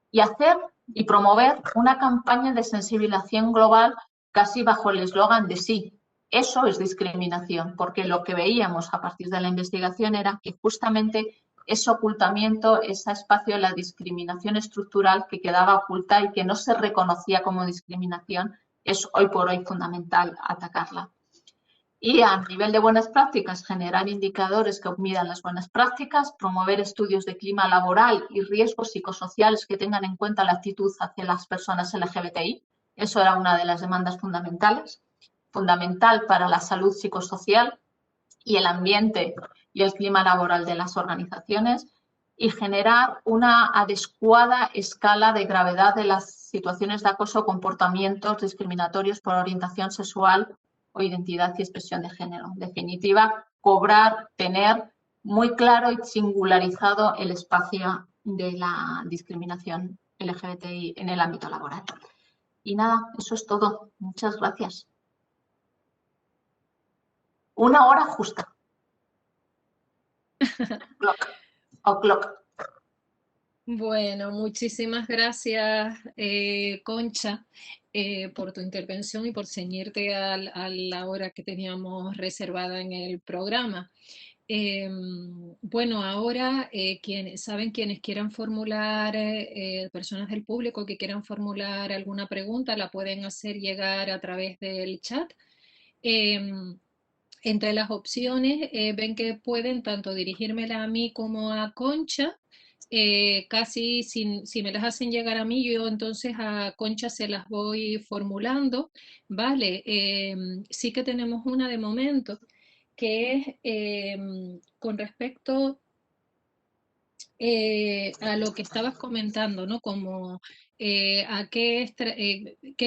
y hacer y promover una campaña de sensibilización global casi bajo el eslogan de sí. Eso es discriminación, porque lo que veíamos a partir de la investigación era que justamente ese ocultamiento, ese espacio de la discriminación estructural que quedaba oculta y que no se reconocía como discriminación, es hoy por hoy fundamental atacarla. Y a nivel de buenas prácticas, generar indicadores que midan las buenas prácticas, promover estudios de clima laboral y riesgos psicosociales que tengan en cuenta la actitud hacia las personas LGBTI. Eso era una de las demandas fundamentales. Fundamental para la salud psicosocial y el ambiente y el clima laboral de las organizaciones, y generar una adecuada escala de gravedad de las situaciones de acoso o comportamientos discriminatorios por orientación sexual o identidad y expresión de género. En definitiva, tener muy claro y singularizado el espacio de la discriminación LGBTI en el ámbito laboral. Y nada, eso es todo. Muchas gracias. 1 hora justa. Clock. Bueno, muchísimas gracias, Concha, por tu intervención y por ceñirte a la hora que teníamos reservada en el programa. Bueno, ahora saben quienes quieran formular, personas del público que quieran formular alguna pregunta, la pueden hacer llegar a través del chat. Entre las opciones, ven que pueden tanto dirigírmela a mí como a Concha. Casi si me las hacen llegar a mí, yo entonces a Concha se las voy formulando. Vale, sí que tenemos una de momento, que es con respecto a lo que estabas comentando, ¿no? Como qué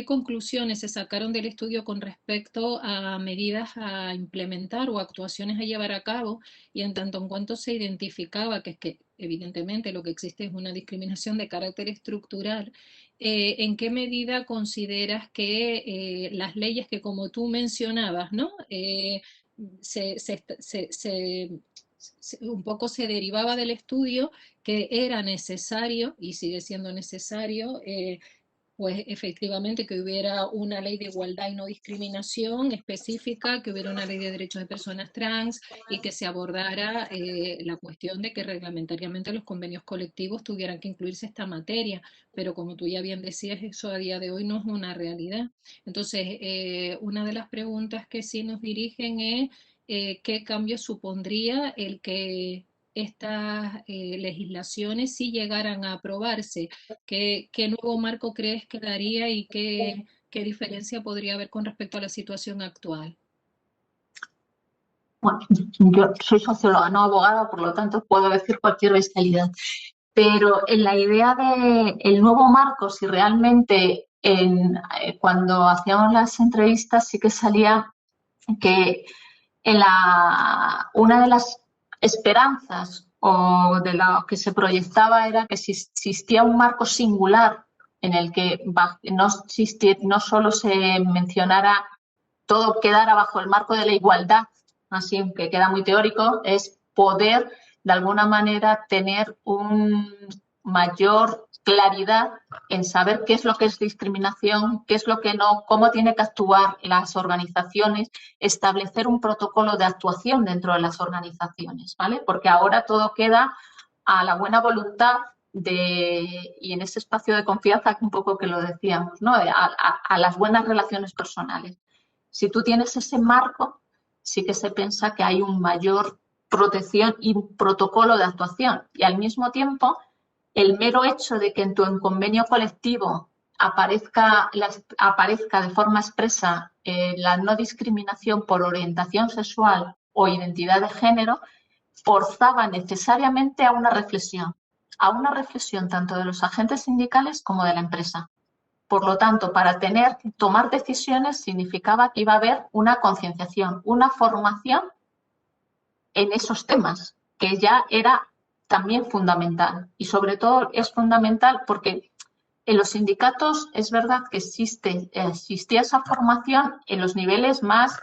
conclusiones se sacaron del estudio con respecto a medidas a implementar o actuaciones a llevar a cabo, y en tanto en cuanto se identificaba que es que evidentemente lo que existe es una discriminación de carácter estructural. ¿En qué medida consideras que las leyes que, como tú mencionabas, ¿no? Se, se, se, un poco se derivaba del estudio que era necesario, y sigue siendo necesario, pues efectivamente que hubiera una ley de igualdad y no discriminación específica, que hubiera una ley de derechos de personas trans y que se abordara la cuestión de que reglamentariamente los convenios colectivos tuvieran que incluirse esta materia, pero como tú ya bien decías, eso a día de hoy no es una realidad. Entonces, una de las preguntas que sí nos dirigen es qué cambio supondría el que estas legislaciones sí llegaran a aprobarse. ¿Qué nuevo marco crees que daría y qué diferencia podría haber con respecto a la situación actual? Bueno, yo soy socióloga, no abogada, por lo tanto puedo decir cualquier bestialidad. Pero en la idea del nuevo marco, si realmente cuando hacíamos las entrevistas sí que salía que una de las esperanzas o de lo que se proyectaba era que si existía un marco singular en el que no solo se mencionara, todo quedara bajo el marco de la igualdad, así que queda muy teórico, es poder de alguna manera tener un mayor claridad en saber qué es lo que es discriminación, qué es lo que no, cómo tienen que actuar las organizaciones, establecer un protocolo de actuación dentro de las organizaciones, ¿vale? Porque ahora todo queda a la buena voluntad y en ese espacio de confianza, un poco que lo decíamos, ¿no? A las buenas relaciones personales. Si tú tienes ese marco, sí que se piensa que hay un mayor protección y protocolo de actuación. Y al mismo tiempo, el mero hecho de que en tu convenio colectivo aparezca de forma expresa la no discriminación por orientación sexual o identidad de género, forzaba necesariamente a una reflexión tanto de los agentes sindicales como de la empresa. Por lo tanto, para tomar decisiones significaba que iba a haber una concienciación, una formación en esos temas, que ya era también fundamental. Y sobre todo es fundamental porque en los sindicatos es verdad que existía esa formación en los niveles más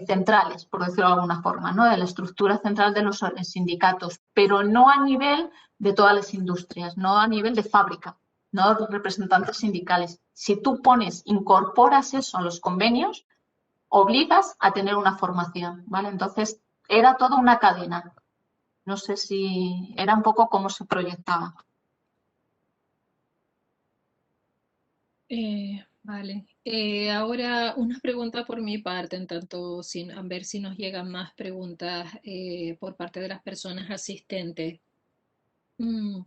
centrales, por decirlo de alguna forma, ¿no? De la estructura central de los sindicatos, pero no a nivel de todas las industrias, no a nivel de fábrica, no de representantes sindicales. Si tú incorporas eso a los convenios, obligas a tener una formación, ¿vale? Entonces, era toda una cadena. No sé si era un poco cómo se proyectaba. Vale. Ahora una pregunta por mi parte, en tanto a ver si nos llegan más preguntas por parte de las personas asistentes. Mm,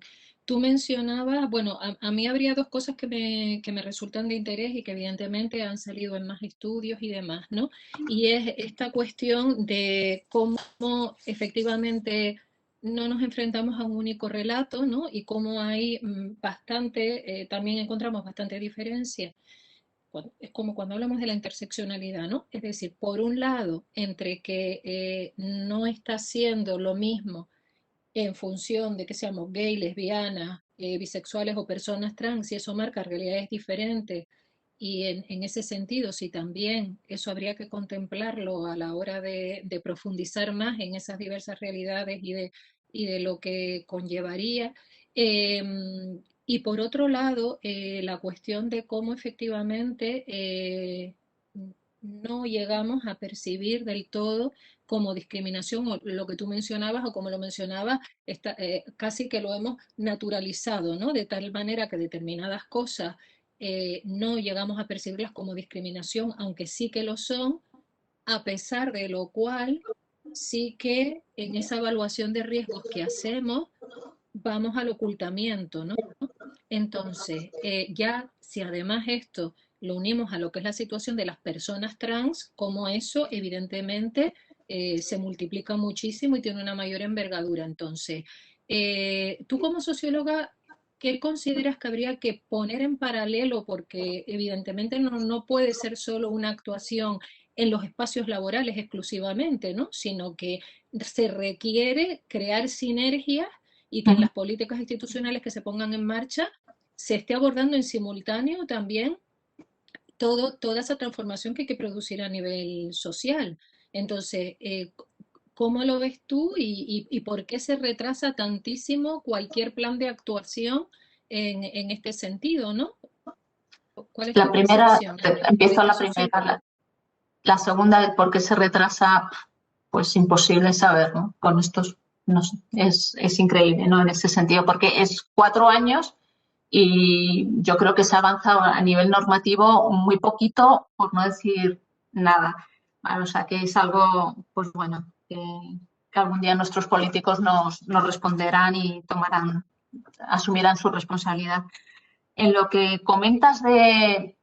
Tú mencionabas, bueno, a mí habría dos cosas que me resultan de interés y que evidentemente han salido en más estudios y demás, ¿no? Y es esta cuestión de cómo efectivamente no nos enfrentamos a un único relato, ¿no? Y cómo hay bastante, también encontramos bastante diferencia. Es como cuando hablamos de la interseccionalidad, ¿no? Es decir, por un lado, entre que no está siendo lo mismo en función de que seamos gay, lesbianas, bisexuales o personas trans, y eso marca realidades diferentes. Y en ese sentido, si también eso habría que contemplarlo a la hora de profundizar más en esas diversas realidades y de lo que conllevaría. Eh, y por otro lado, la cuestión de cómo efectivamente no llegamos a percibir del todo como discriminación o lo que tú mencionabas o como lo mencionabas, casi que lo hemos naturalizado, ¿no? De tal manera que determinadas cosas no llegamos a percibirlas como discriminación, aunque sí que lo son, a pesar de lo cual sí que en esa evaluación de riesgos que hacemos vamos al ocultamiento, ¿no? Entonces, ya si además esto lo unimos a lo que es la situación de las personas trans, como eso evidentemente se multiplica muchísimo y tiene una mayor envergadura. Entonces, tú como socióloga, ¿qué consideras que habría que poner en paralelo? Porque evidentemente no puede ser solo una actuación en los espacios laborales exclusivamente, ¿no? Sino que se requiere crear sinergias y que en las políticas institucionales que se pongan en marcha se esté abordando en simultáneo también toda esa transformación que hay que producir a nivel social. Entonces, ¿cómo lo ves tú y por qué se retrasa tantísimo cualquier plan de actuación en este sentido, ¿no? ¿Cuál es La tu primera, percepción en empiezo cuanto la sociólogo? primera. La segunda, del por qué se retrasa, pues imposible saber, ¿no? Con estos, no sé, es increíble, ¿no? En ese sentido, porque es 4 años y yo creo que se ha avanzado a nivel normativo muy poquito, por no decir nada. ¿Vale? O sea, que es algo, pues bueno, que algún día nuestros políticos nos responderán y asumirán su responsabilidad. En lo que comentas del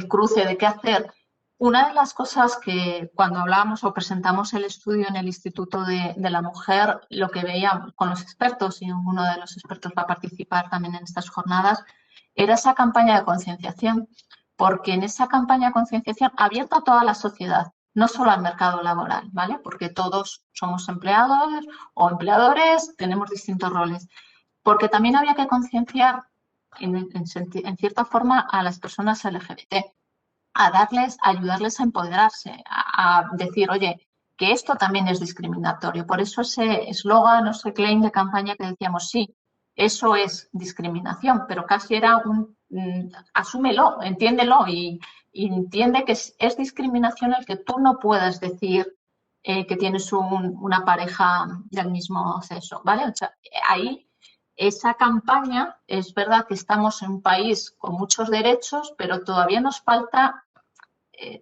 cruce, de qué hacer, una de las cosas que cuando hablábamos o presentamos el estudio en el Instituto de la Mujer, lo que veíamos con los expertos, y uno de los expertos va a participar también en estas jornadas, era esa campaña de concienciación, porque en esa campaña de concienciación abierta a toda la sociedad, no solo al mercado laboral, ¿vale? Porque todos somos empleados o empleadores, tenemos distintos roles, porque también había que concienciar en cierta forma a las personas LGBT, a ayudarles a empoderarse, a decir, oye, que esto también es discriminatorio. Por eso ese eslogan, ese claim de campaña que decíamos, sí, eso es discriminación, pero casi era asúmelo, entiéndelo y entiende que es discriminación el que tú no puedas decir que tienes una pareja del mismo sexo, ¿vale? O sea, ahí esa campaña, es verdad que estamos en un país con muchos derechos, pero todavía nos falta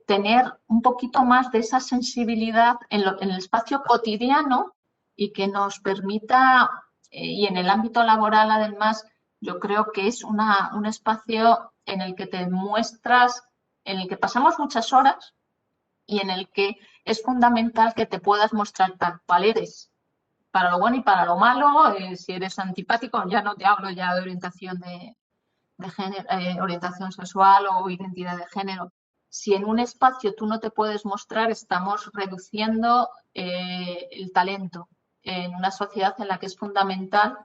tener un poquito más de esa sensibilidad en el espacio cotidiano y que nos permita, y en el ámbito laboral además, yo creo que es un espacio en el que te muestras, en el que pasamos muchas horas y en el que es fundamental que te puedas mostrar tal cual eres, para lo bueno y para lo malo. Si eres antipático, ya no te hablo ya de orientación de género, orientación sexual o identidad de género. Si en un espacio tú no te puedes mostrar, estamos reduciendo el talento en una sociedad en la que es fundamental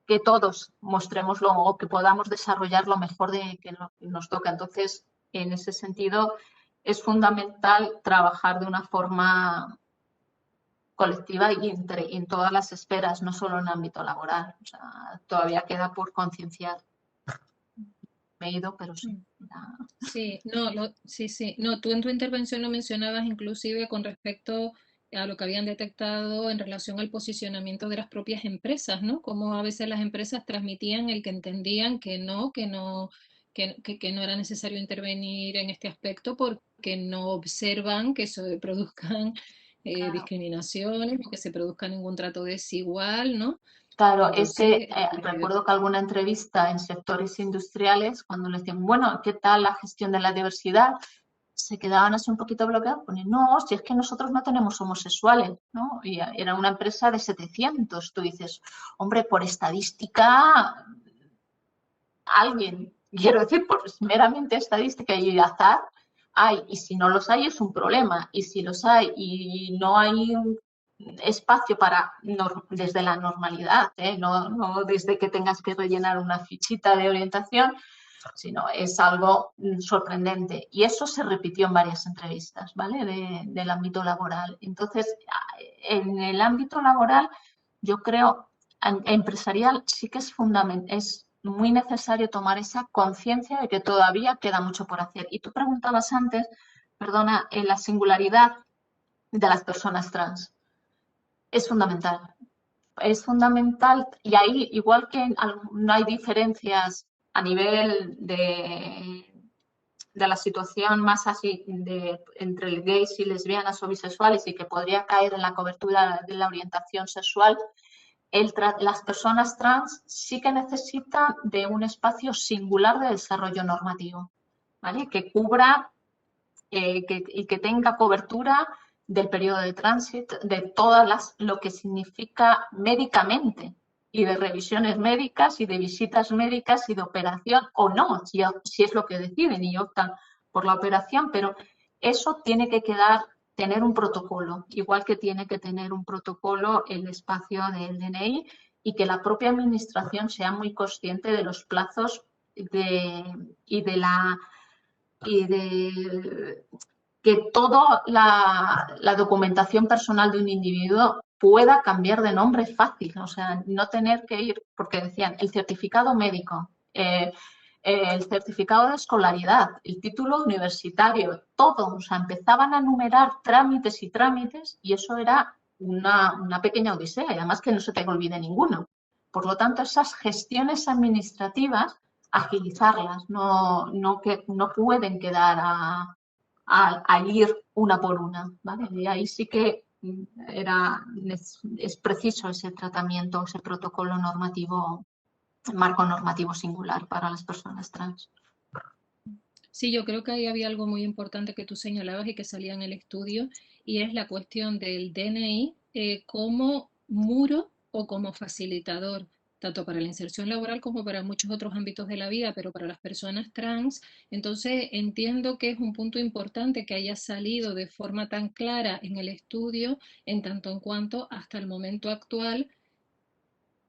que todos mostrémoslo o que podamos desarrollar lo mejor de que nos toca. Entonces, en ese sentido, es fundamental trabajar de una forma colectiva y en todas las esferas, no solo en el ámbito laboral. O sea, todavía queda por concienciar. Me he ido, pero sí. Sí, no, sí, sí. No, tú en tu intervención lo mencionabas inclusive con respecto a lo que habían detectado en relación al posicionamiento de las propias empresas, ¿no? Cómo a veces las empresas transmitían el que entendían que no era necesario intervenir en este aspecto porque no observan que se produzcan Claro. discriminaciones o que se produzca ningún trato desigual, ¿no? Claro, es que Entonces, recuerdo que alguna entrevista en sectores industriales, cuando les decían, bueno, ¿qué tal la gestión de la diversidad? Se quedaban así un poquito bloqueados, ponen, no, si es que nosotros no tenemos homosexuales, ¿no? Y era una empresa de 700. Tú dices, hombre, por estadística, alguien, quiero decir, por meramente estadística y azar, hay, y si no los hay es un problema, y si los hay y no hay un espacio para, desde la normalidad, no desde que tengas que rellenar una fichita de orientación, sino es algo sorprendente. Y eso se repitió en varias entrevistas, ¿vale? Del ámbito laboral. Entonces, en el ámbito laboral, yo creo, empresarial, sí que es muy necesario tomar esa conciencia de que todavía queda mucho por hacer. Y tú preguntabas antes, perdona, en la singularidad de las personas trans. Es fundamental. Es fundamental y ahí, igual que no hay diferencias a nivel de la situación más así entre gays y lesbianas o bisexuales y que podría caer en la cobertura de la orientación sexual, las personas trans sí que necesitan de un espacio singular de desarrollo normativo, ¿vale? Que cubra y que tenga cobertura del periodo de tránsito, de lo que significa médicamente y de revisiones médicas y de visitas médicas y de operación o no, si es lo que deciden y optan por la operación, pero eso tiene que tener un protocolo, igual que tiene que tener un protocolo el espacio del DNI y que la propia administración sea muy consciente de los plazos y de que toda la documentación personal de un individuo pueda cambiar de nombre fácil, o sea, no tener que ir, porque decían, el certificado médico, el certificado de escolaridad, el título universitario, todo, o sea, empezaban a enumerar trámites y trámites y eso era una pequeña odisea y además que no se te olvide ninguno. Por lo tanto, esas gestiones administrativas, agilizarlas, no pueden quedar a ir una por una, ¿vale? Y ahí sí que es preciso ese tratamiento, ese protocolo normativo, marco normativo singular para las personas trans. sí, yo creo que ahí había algo muy importante que tú señalabas y que salía en el estudio, y es la cuestión del DNI como muro o como facilitador, tanto para la inserción laboral como para muchos otros ámbitos de la vida, pero para las personas trans. Entonces, entiendo que es un punto importante que haya salido de forma tan clara en el estudio, en tanto en cuanto hasta el momento actual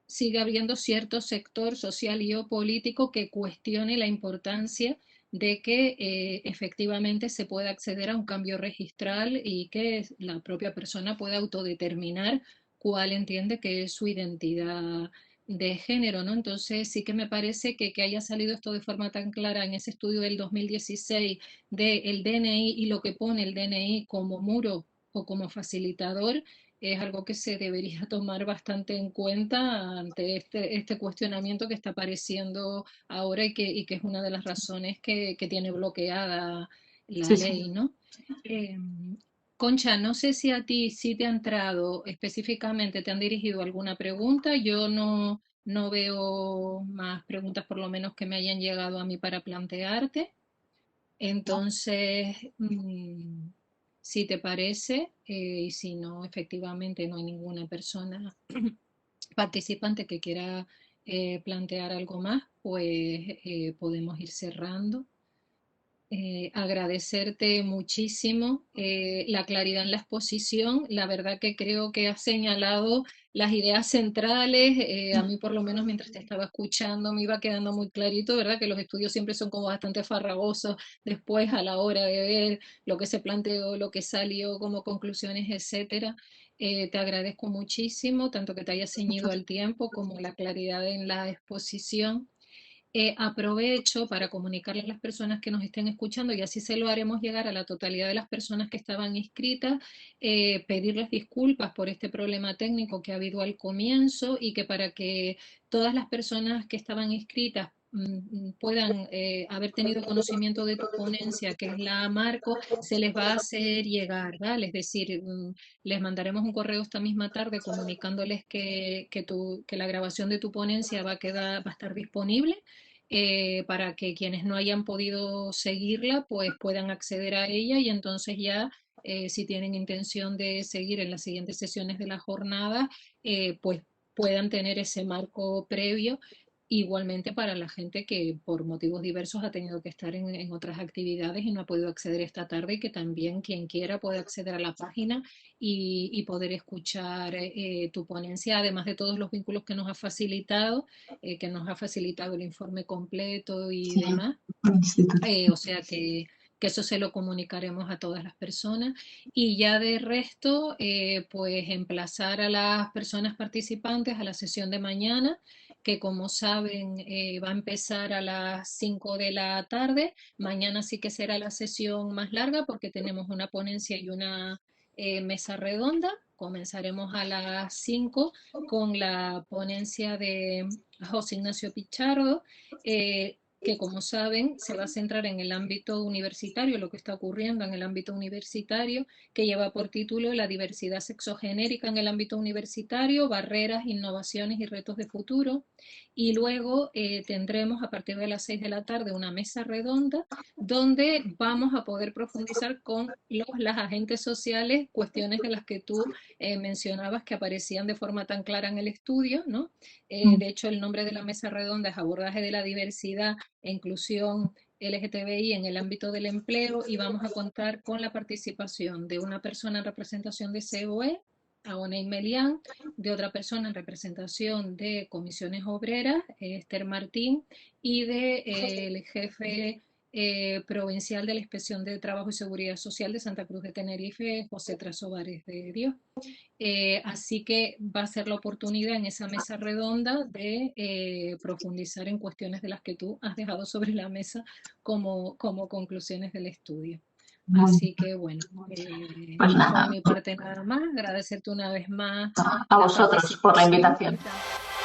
sigue habiendo cierto sector social y o político que cuestione la importancia de que efectivamente se pueda acceder a un cambio registral y que la propia persona pueda autodeterminar cuál entiende que es su identidad de género, ¿no? Entonces sí que me parece que haya salido esto de forma tan clara en ese estudio del 2016 del DNI y lo que pone el DNI como muro o como facilitador es algo que se debería tomar bastante en cuenta ante este cuestionamiento que está apareciendo ahora y que es una de las razones que tiene bloqueada la Sí, sí. ley, ¿no? Eh, Concha, no sé si a ti sí te ha entrado específicamente, te han dirigido alguna pregunta. Yo no veo más preguntas, por lo menos que me hayan llegado a mí para plantearte. Entonces, si te parece, y si no, efectivamente no hay ninguna persona participante que quiera plantear algo más, pues podemos ir cerrando. Agradecerte muchísimo la claridad en la exposición. La verdad que creo que has señalado las ideas centrales. A mí, por lo menos, mientras te estaba escuchando, me iba quedando muy clarito, ¿verdad? Que los estudios siempre son como bastante farragosos después a la hora de ver lo que se planteó, lo que salió como conclusiones, etcétera. Te agradezco muchísimo, tanto que te hayas ceñido al tiempo como la claridad en la exposición. Aprovecho para comunicarle a las personas que nos estén escuchando y así se lo haremos llegar a la totalidad de las personas que estaban inscritas, pedirles disculpas por este problema técnico que ha habido al comienzo y que para que todas las personas que estaban inscritas puedan haber tenido conocimiento de tu ponencia, que es la Marco, se les va a hacer llegar, ¿vale? Es decir, les mandaremos un correo esta misma tarde comunicándoles que la grabación de tu ponencia va a estar disponible para que quienes no hayan podido seguirla, pues puedan acceder a ella y entonces ya, si tienen intención de seguir en las siguientes sesiones de la jornada, pues puedan tener ese marco previo. Igualmente para la gente que por motivos diversos ha tenido que estar en otras actividades y no ha podido acceder esta tarde y que también quien quiera puede acceder a la página y poder escuchar tu ponencia, además de todos los vínculos que nos ha facilitado el informe completo y Sí, demás. instituto. O sea que eso se lo comunicaremos a todas las personas. Y ya de resto, pues emplazar a las personas participantes a la sesión de mañana, que como saben va a empezar a las 5 de la tarde. Mañana sí que será la sesión más larga porque tenemos una ponencia y una mesa redonda. Comenzaremos a las 5 con la ponencia de José Ignacio Pichardo, que como saben se va a centrar en el ámbito universitario, lo que está ocurriendo en el ámbito universitario, que lleva por título La diversidad sexogenérica en el ámbito universitario, barreras, innovaciones y retos de futuro. Y luego tendremos a partir de las 6 de la tarde una mesa redonda donde vamos a poder profundizar con las agentes sociales, cuestiones de las que tú mencionabas que aparecían de forma tan clara en el estudio, ¿no? De hecho, el nombre de la mesa redonda es Abordaje de la diversidad e inclusión LGTBI en el ámbito del empleo y vamos a contar con la participación de una persona en representación de COE, Aonei Melián, de otra persona en representación de comisiones obreras, Esther Martín, y de el jefe provincial de la Inspección de Trabajo y Seguridad Social de Santa Cruz de Tenerife, José Trasobares de Dios. Así que va a ser la oportunidad en esa mesa redonda de profundizar en cuestiones de las que tú has dejado sobre la mesa como conclusiones del estudio. Muy bien. Así que bueno, Pues por nada, mi parte nada más, agradecerte una vez más a la vosotros por la participación. invitación.